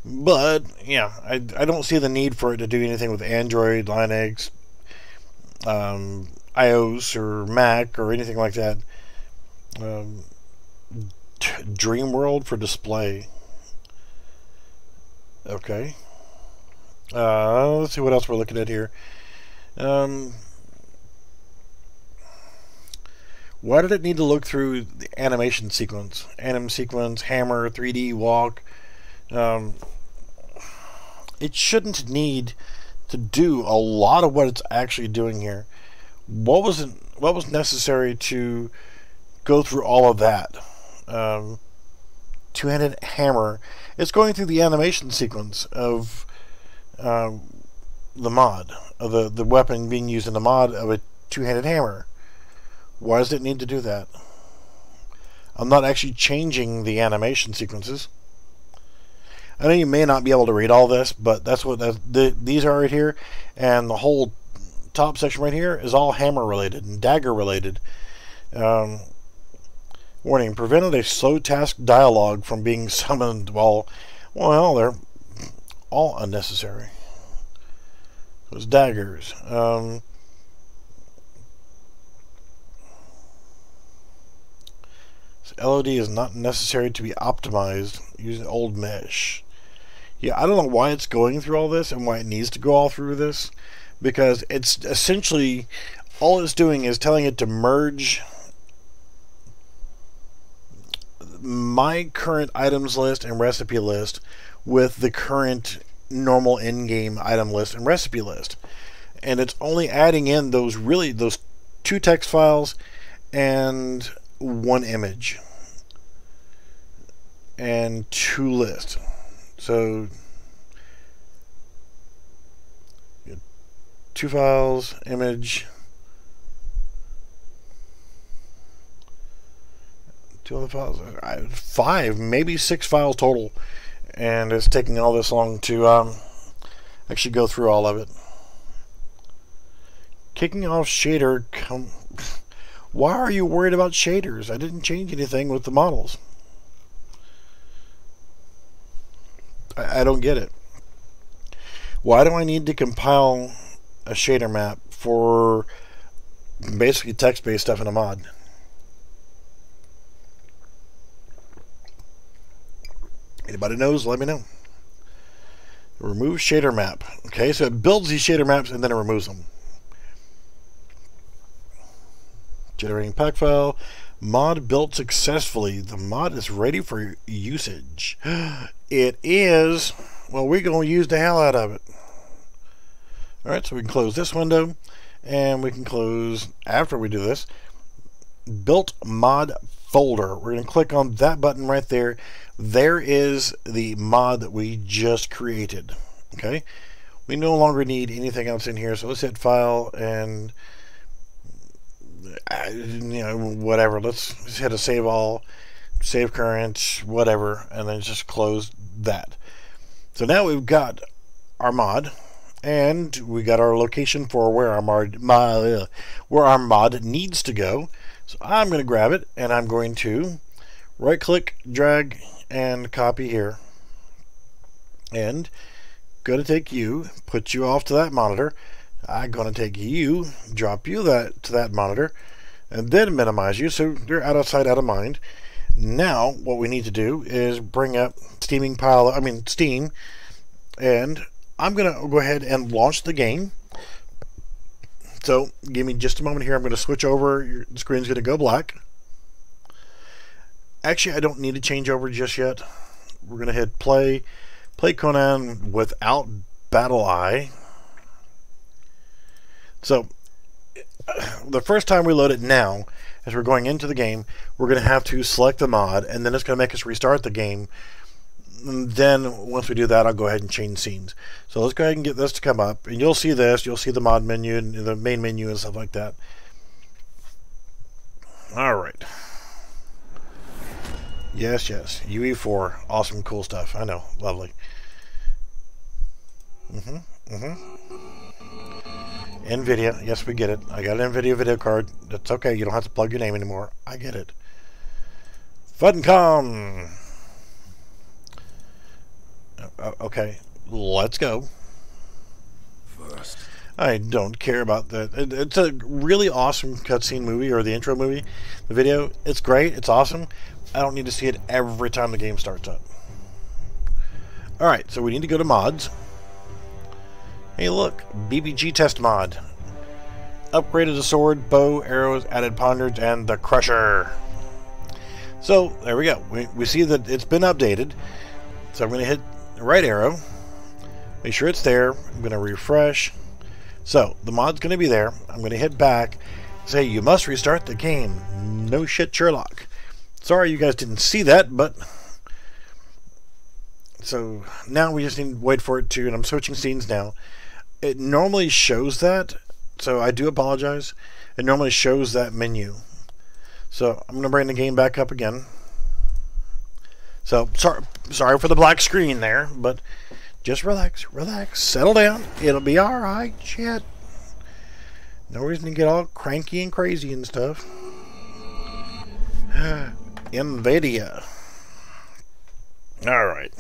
But, yeah, I don't see the need for it to do anything with Android, Linux, iOS, or Mac, or anything like that. Dreamworld for display. Okay. Let's see what else we're looking at here. Why did it need to look through the animation sequence? Anim sequence, hammer, 3D, walk. It shouldn't need to do a lot of what it's actually doing here. What was necessary to go through all of that? Two-handed hammer. It's going through the animation sequence of the mod, of the weapon being used in the mod of a two-handed hammer. Why does it need to do that? I'm not actually changing the animation sequences. I know you may not be able to read all this, but that's what these are right here, and the whole top section right here is all hammer related and dagger related. Warning: prevented a slow task dialogue from being summoned. Well, they're all unnecessary. Those daggers. LOD is not necessary to be optimized using old mesh. Yeah, I don't know why it's going through all this and why it needs to go all through this, because it's essentially all it's doing is telling it to merge my current items list and recipe list with the current normal in-game item list and recipe list, and it's only adding in those two text files and one image and two lists. So two files, image, two other files, 5, maybe 6 files total, and it's taking all this long to actually go through all of it. Kicking off shader. Why are you worried about shaders? I didn't change anything with the models. I don't get it. Why do I need to compile a shader map for basically text-based stuff in a mod? Anybody knows? Let me know. Remove shader map. Okay, so it builds these shader maps and then it removes them. Generating pack file. Mod built successfully. The mod is ready for usage. It is. Well, we're going to use the hell out of it. Alright, so we can close this window. And we can close, after we do this, built mod folder. We're going to click on that button right there. There is the mod that we just created. Okay? We no longer need anything else in here. So let's hit file and you know, whatever. Let's just hit a save all, save current, whatever, and then just close that. So now we've got our mod, and we got our location for where our mod needs to go. So I'm going to grab it, and I'm going to right-click, drag, and copy here. And going to take you, put you off to that monitor. I'm going to take you, drop you to that monitor, and then minimize you so you're out of sight, out of mind. Now what we need to do is bring up Steam, and I'm going to go ahead and launch the game. So give me just a moment here. I'm going to switch over. Your screen's going to go black. Actually, I don't need to change over just yet. We're going to hit play Conan without Battle Eye. So the first time we load it now, as we're going into the game, we're going to have to select the mod, and then it's going to make us restart the game. And then once we do that, I'll go ahead and change scenes. So let's go ahead and get this to come up, and you'll see this. You'll see the mod menu and the main menu and stuff like that. All right. Yes, UE4, awesome, cool stuff. I know, lovely. NVIDIA, yes, we get it. I got an NVIDIA video card. That's okay. You don't have to plug your name anymore. I get it. Funcom. Okay, let's go. First. I don't care about that. It's a really awesome cutscene movie, or the intro movie, the video. It's great. It's awesome. I don't need to see it every time the game starts up. Alright, so we need to go to mods. Hey look, BBG test mod. Upgraded the sword, bow, arrows, added pondereds, and the crusher. So, there we go. We see that it's been updated. So I'm going to hit the right arrow. Make sure it's there. I'm going to refresh. So, the mod's going to be there. I'm going to hit back. Say, you must restart the game. No shit, Sherlock. Sorry you guys didn't see that, but... So, now we just need to wait for it to... And I'm switching scenes now. It normally shows that, so I do apologize. It normally shows that menu. So, I'm going to bring the game back up again. So, sorry for the black screen there, but just relax, settle down. It'll be alright, shit. No reason to get all cranky and crazy and stuff. NVIDIA. Alright.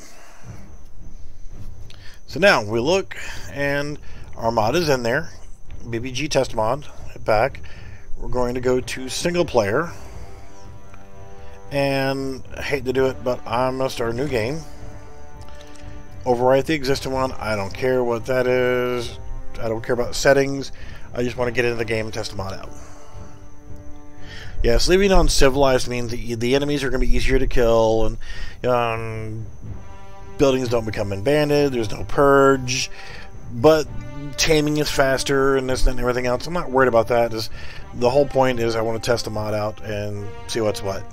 So now we look, and our mod is in there. BBG test mod. Hit back. We're going to go to single player. And I hate to do it, but I'm going to start a new game. Overwrite the existing one. I don't care what that is. I don't care about settings. I just want to get into the game and test the mod out. Yes, leaving on civilized means that the enemies are going to be easier to kill, and buildings don't become abandoned. There's no purge, but taming is faster and this and everything else. I'm not worried about that. The whole point is I want to test the mod out and see what's what.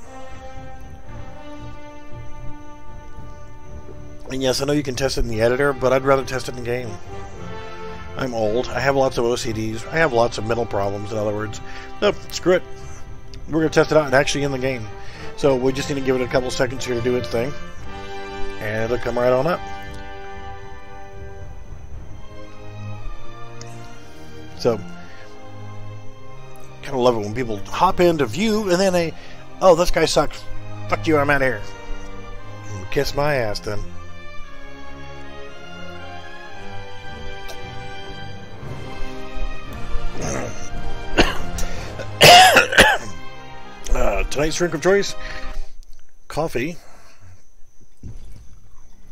And yes, I know you can test it in the editor, but I'd rather test it in game. I'm old. I have lots of OCDs. I have lots of mental problems, in other words. So, screw it. We're going to test it out and actually in the game. So, we just need to give it a couple seconds here to do its thing. And it'll come right on up. So, kind of love it when people hop into view and then they, oh, this guy sucks. Fuck you, I'm out of here. Kiss my ass then. Tonight's drink of choice, coffee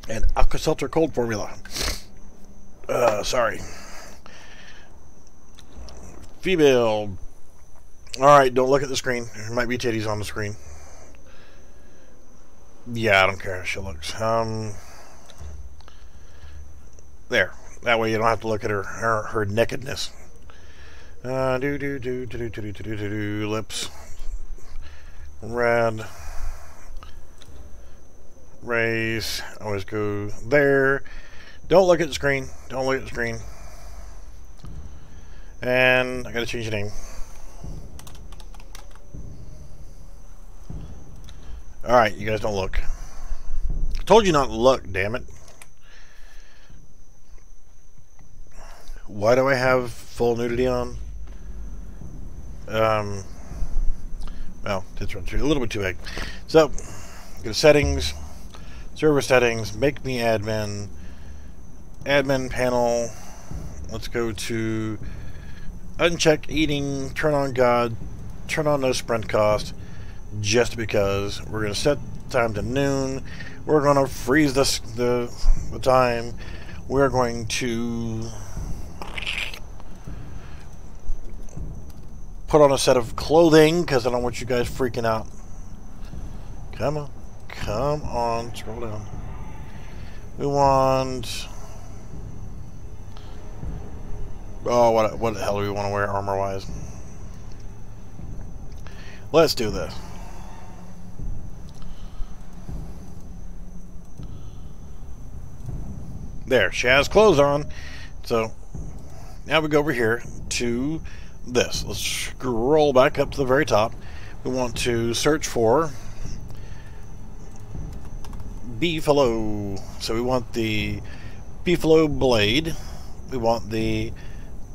and Alka-Seltzer cold formula. Sorry. Female. Alright, don't look at the screen. There might be titties on the screen. Yeah, I don't care how she looks. There. That way you don't have to look at her nakedness. Lips. Red. Raise. Always go there. Don't look at the screen. Don't look at the screen. And I gotta change the name. Alright, you guys don't look. I told you not to look, damn it. Why do I have full nudity on? Well, it's a little bit too big. So, go to settings, server settings, make me admin, admin panel. Let's go to uncheck eating, turn on God, turn on no sprint cost, just because. We're going to set time to noon. We're going to freeze the time. We're going to put on a set of clothing because I don't want you guys freaking out. Come on. Come on. Scroll down. We want... Oh, what the hell do we want to wear armor-wise? Let's do this. There, she has clothes on. So, now we go over here to this. Let's scroll back up to the very top. We want to search for Beefalo. So we want the Beefalo blade. We want the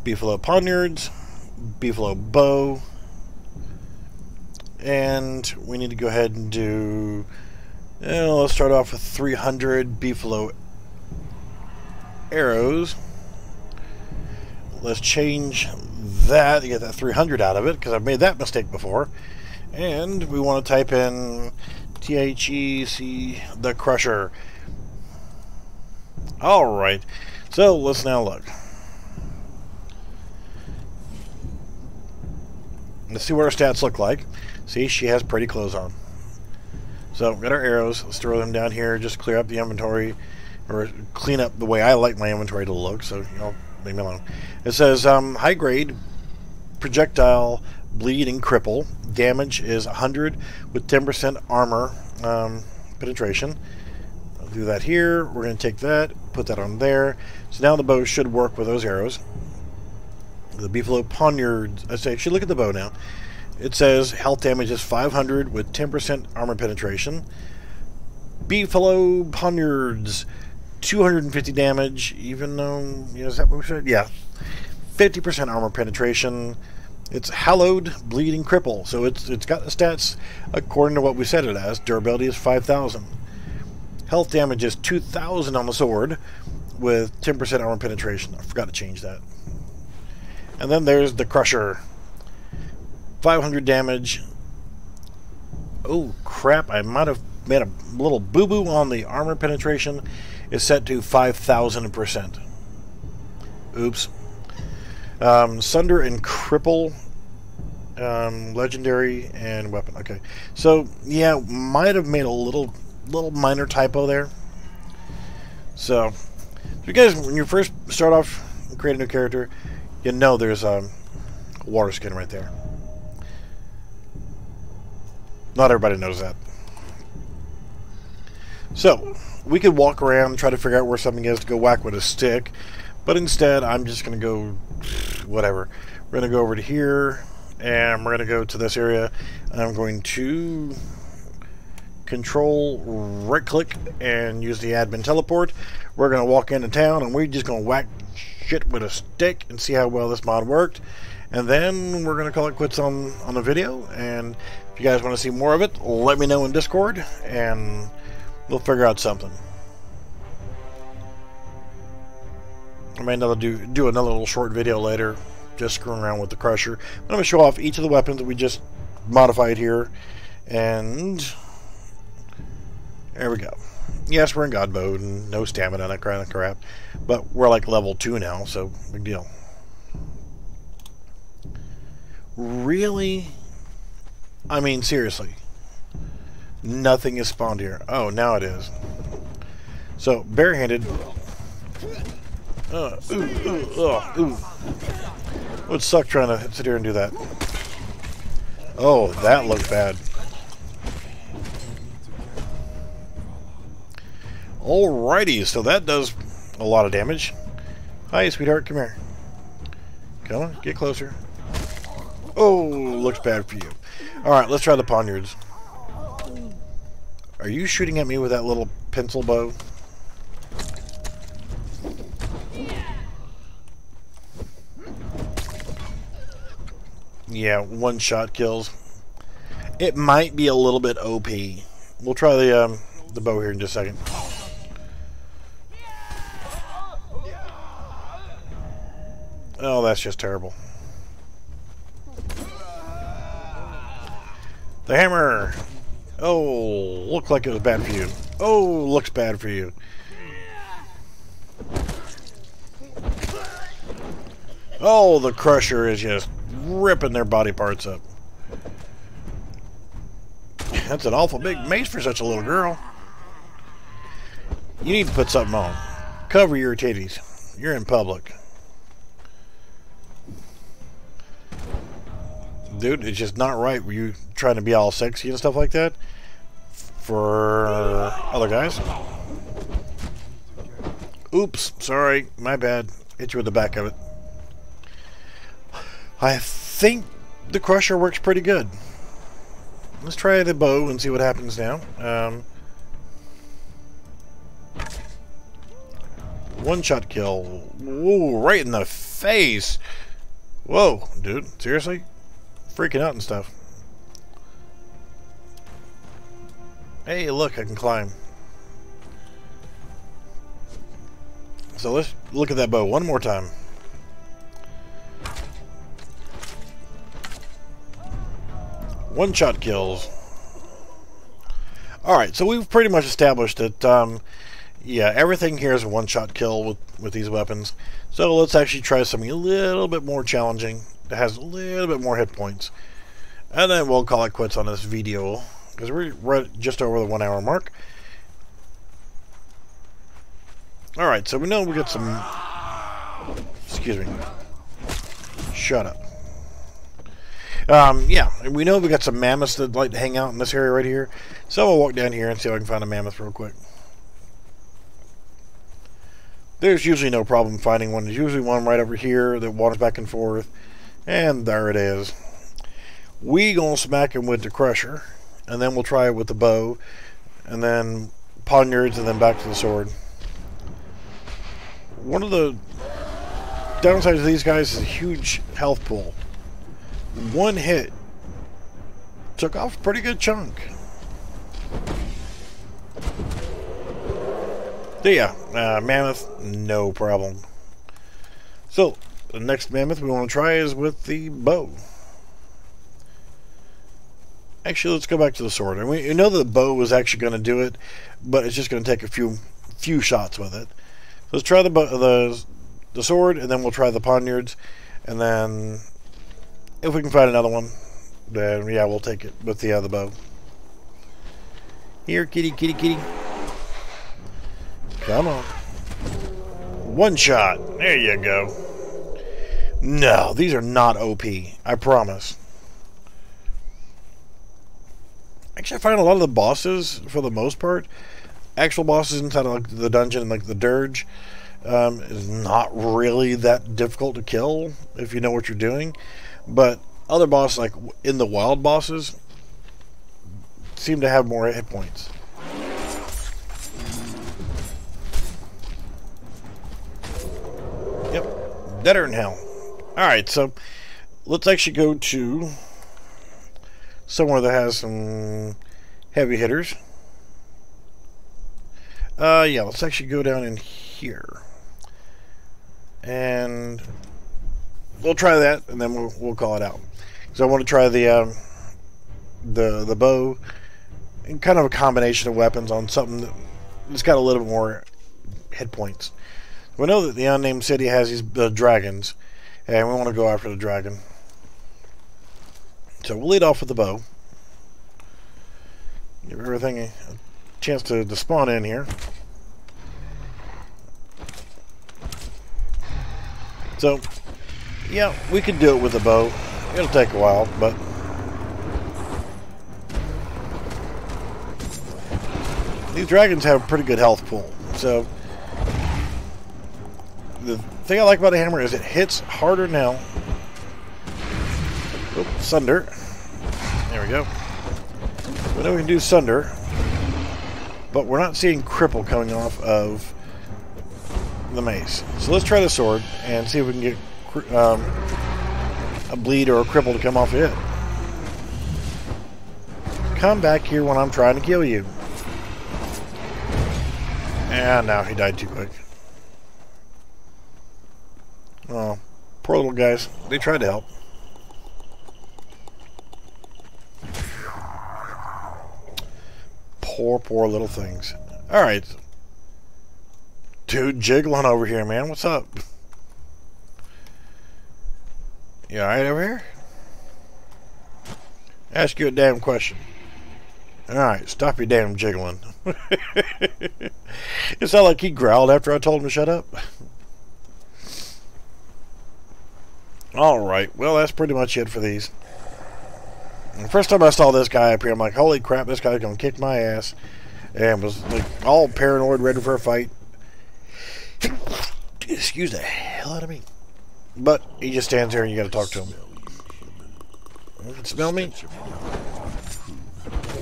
Beefalo poniards, Beefalo bow, and we need to go ahead and do, let's start off with 300 Beefalo arrows. Let's change that to get that 300 out of it, because I've made that mistake before. And we want to type in THEC, the Crusher. Alright, so let's now look. Let's see what our stats look like. See, she has pretty clothes on. So, got our arrows. Let's throw them down here. Just clear up the inventory. Or clean up the way I like my inventory to look. So, you know, leave me alone. It says, high grade, projectile, bleed, and cripple. Damage is 100 with 10% armor penetration. I'll do that here. We're going to take that, put that on there. So now the bow should work with those arrows. The Beefalo poniards. I say, actually, look at the bow now. It says health damage is 500 with 10% armor penetration. Beefalo poniards, 250 damage, even though, you know, is that what we said? Yeah. 50% armor penetration. It's hallowed, bleeding, cripple. So it's got the stats according to what we said it as. Durability is 5,000. Health damage is 2,000 on the sword with 10% armor penetration. I forgot to change that. And then there's the Crusher. 500 damage. Oh, crap. I might have made a little boo-boo on the armor penetration. It's set to 5,000%. Oops. Sunder and Cripple. Legendary and weapon. Okay. So, yeah, might have made a little minor typo there. So you guys, when you first start off and create a new character, you know there's a water skin right there. Not everybody knows that. So, we could walk around and try to figure out where something is to go whack with a stick, but instead I'm just going to go, whatever. We're going to go over to here, and we're going to go to this area, and I'm going to control right click and use the admin teleport. We're going to walk into town, and we're just going to whack shit with a stick and see how well this mod worked, and then we're going to call it quits on the video. And if you guys want to see more of it, let me know in Discord, and we'll figure out something. I may do another little short video later, just screwing around with the Crusher. I'm going to show off each of the weapons that we just modified here, and there we go. Yes, we're in God mode and no stamina and that kind of crap, but we're like level 2 now, so big deal. Really? I mean, seriously. Nothing is spawned here. Oh, now it is. So, barehanded. Ooh. It would suck trying to sit here and do that. Oh, that looked bad. Alrighty, so that does a lot of damage. Hi, sweetheart, come here. Come on, get closer. Oh, looks bad for you. Alright, let's try the poniards. Are you shooting at me with that little pencil bow? Yeah, one-shot kills. It might be a little bit OP. We'll try the bow here in just a second. Oh, that's just terrible. The hammer! Oh, looked like it was bad for you. Oh, looks bad for you. Oh, the crusher is just ripping their body parts up. That's an awful big mace for such a little girl. You need to put something on. Cover your titties. You're in public. Dude, it's just not right when you trying to be all sexy and stuff like that for other guys. Oops, sorry, my bad. Hit you with the back of it. I think the crusher works pretty good. Let's try the bow and see what happens now. One-shot kill. Whoa, right in the face. Whoa, dude, seriously? Freaking out and stuff. Hey, look, I can climb. So let's look at that bow one more time. One-shot kills. Alright, so we've pretty much established that, yeah, everything here is a one-shot kill with these weapons. So let's actually try something a little bit more challenging. That has a little bit more hit points. And then we'll call it quits on this video, because we're right just over the 1 hour mark. Alright, so we know we got some... Excuse me. Shut up. Yeah, we know we got some mammoths that like to hang out in this area right here. So I'll walk down here and see if I can find a mammoth real quick. There's usually no problem finding one. There's usually one right over here that wanders back and forth. And there it is. We gonna smack him with the crusher. And then we'll try it with the bow. And then poniards and then back to the sword. One of the downsides of these guys is a huge health pool. One hit took off a pretty good chunk. So yeah, mammoth, no problem. So the next mammoth we want to try is with the bow. Actually, let's go back to the sword. And we know the bow was actually going to do it, but it's just going to take a few shots with it. So let's try the sword, and then we'll try the poniards, and then if we can find another one, then yeah, we'll take it with the bow. Here, kitty, kitty, kitty. Come on. One shot. There you go. No, these are not OP. I promise. Actually, I find a lot of the bosses, for the most part, actual bosses inside of like the dungeon and like the dirge, is not really that difficult to kill if you know what you're doing. But other bosses, like in the wild bosses, seem to have more hit points. Yep, deader than hell. Alright, so let's actually go to somewhere that has some heavy hitters. Yeah, let's actually go down in here. And we'll try that, and then we'll call it out. So I want to try the bow and kind of a combination of weapons on something that's got a little bit more hit points. We know that the unnamed city has these dragons, and we want to go after the dragon. So we'll lead off with the bow. Give everything a chance to spawn in here. So, yeah, we can do it with the bow. It'll take a while, but these dragons have a pretty good health pool. So the thing I like about a hammer is it hits harder now. Oh, sunder. There we go. We know we can do sunder. but we're not seeing cripple coming off of the mace. So let's try the sword and see if we can get a bleed or a cripple to come off it. Come back here when I'm trying to kill you. And now he died too quick. Oh, poor little guys. They tried to help. Poor little things. Alright. Dude, jiggling over here, man. What's up? You alright over here? Ask you a damn question. Alright, stop your damn jiggling. It sounded like he growled after I told him to shut up. Alright, well, that's pretty much it for these. The first time I saw this guy up here, I'm like, holy crap, this guy's gonna kick my ass. And was like all paranoid, ready for a fight. Excuse the hell out of me. But he just stands there and you gotta talk to him. You can smell me?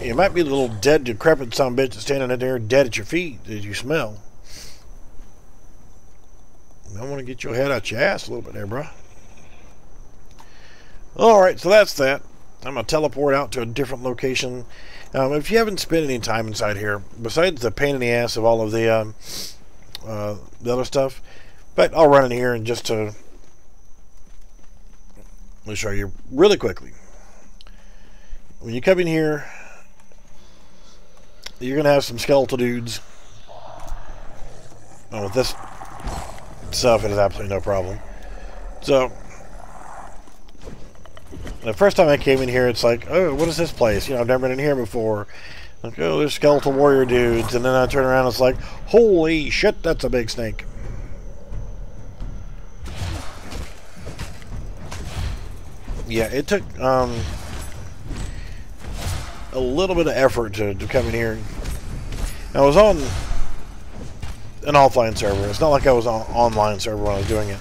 You might be a little dead, decrepit son of a bitch that's standing in there dead at your feet that you smell. I want to get your head out your ass a little bit there, bro. Alright, so that's that. I'm going to teleport out to a different location. If you haven't spent any time inside here, besides the pain in the ass of all of the other stuff, but I'll run in here and just to let me show you really quickly. When you come in here, you're going to have some skeletal dudes. And with this stuff, it is absolutely no problem. So, the first time I came in here, it's like, oh, what is this place? You know, I've never been in here before. Like, oh, there's skeletal warrior dudes. And then I turn around and it's like, holy shit, that's a big snake. Yeah, it took a little bit of effort to come in here. I was on an offline server. It's not like I was on an online server when I was doing it.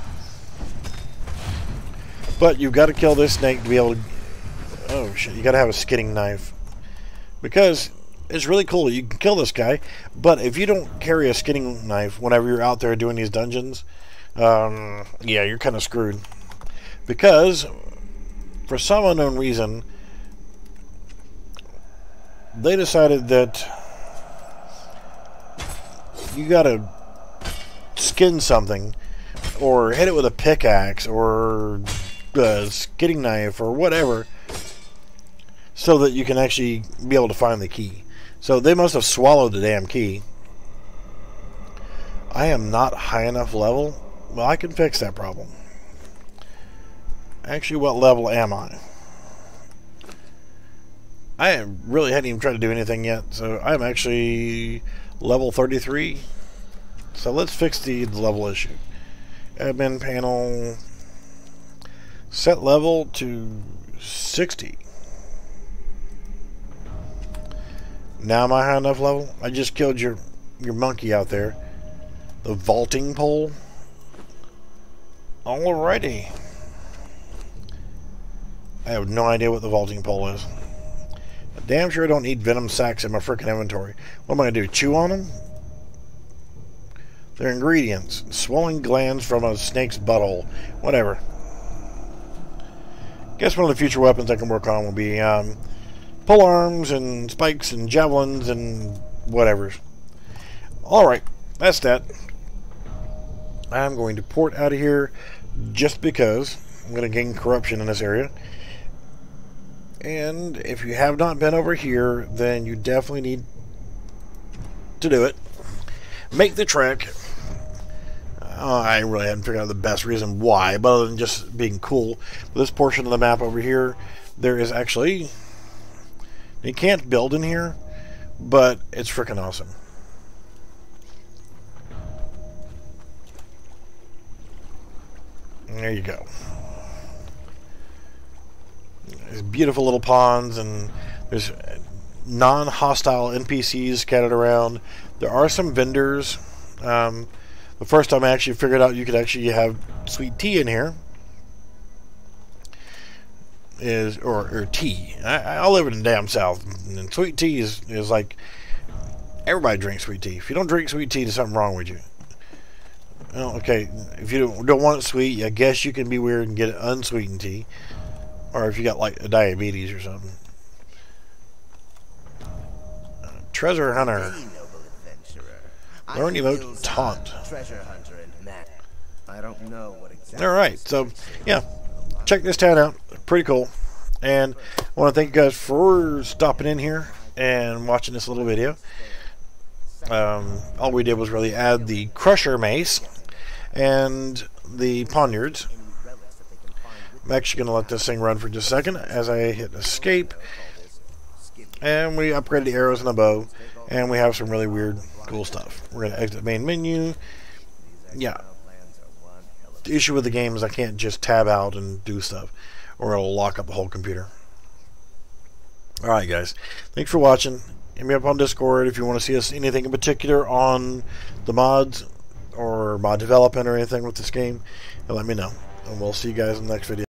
But you've got to kill this snake to be able to... Oh, shit. You got to have a skinning knife. Because it's really cool. You can kill this guy. But if you don't carry a skinning knife whenever you're out there doing these dungeons, yeah, you're kind of screwed. Because, for some unknown reason, they decided that you got to skin something or hit it with a pickaxe or a skinning knife or whatever so that you can actually be able to find the key. So they must have swallowed the damn key. I am not high enough level. Well, I can fix that problem. Actually, what level am I? I really hadn't even tried to do anything yet, so I'm actually level 33. So let's fix the level issue. Admin panel, set level to 60. Now am I high enough level? I just killed your monkey out there. The vaulting pole. Alrighty. I have no idea what the vaulting pole is. I'm damn sure I don't need venom sacs in my freaking inventory. What am I going to do? Chew on them? They're ingredients. Swelling glands from a snake's butthole. Whatever. Guess one of the future weapons I can work on will be pole arms and spikes and javelins and whatever. Alright, that's that. I'm going to port out of here just because I'm going to gain corruption in this area. And if you have not been over here, then you definitely need to do it. Make the trek. I really hadn't figured out the best reason why, but other than just being cool. This portion of the map over here, there is actually... You can't build in here, but it's freaking awesome. There you go. There's beautiful little ponds, and there's non-hostile NPCs scattered around. There are some vendors. The first time I actually figured out you could actually have sweet tea in here is, or tea. I live in the damn South, and sweet tea is like Everybody drinks sweet tea. If you don't drink sweet tea, there's something wrong with you. Well, okay, if you don't want it sweet, I guess you can be weird and get unsweetened tea. Or if you got like a diabetes or something. Treasure hunter. Learn emote taunt. Treasure hunter and Matt. I don't know what exactly. Alright, so yeah, check this town out. Pretty cool. And I want to thank you guys for stopping in here and watching this little video. All we did was really add the Crusher Mace and the Poniards. I'm actually going to let this thing run for just a second as I hit escape. And we upgraded the arrows and the bow. And we have some really weird, cool stuff. We're going to exit the main menu. Yeah. The issue with the game is I can't just tab out and do stuff, or it'll lock up the whole computer. Alright guys, thanks for watching. Hit me up on Discord if you want to see us anything in particular on the mods or mod development or anything with this game, and let me know. And we'll see you guys in the next video.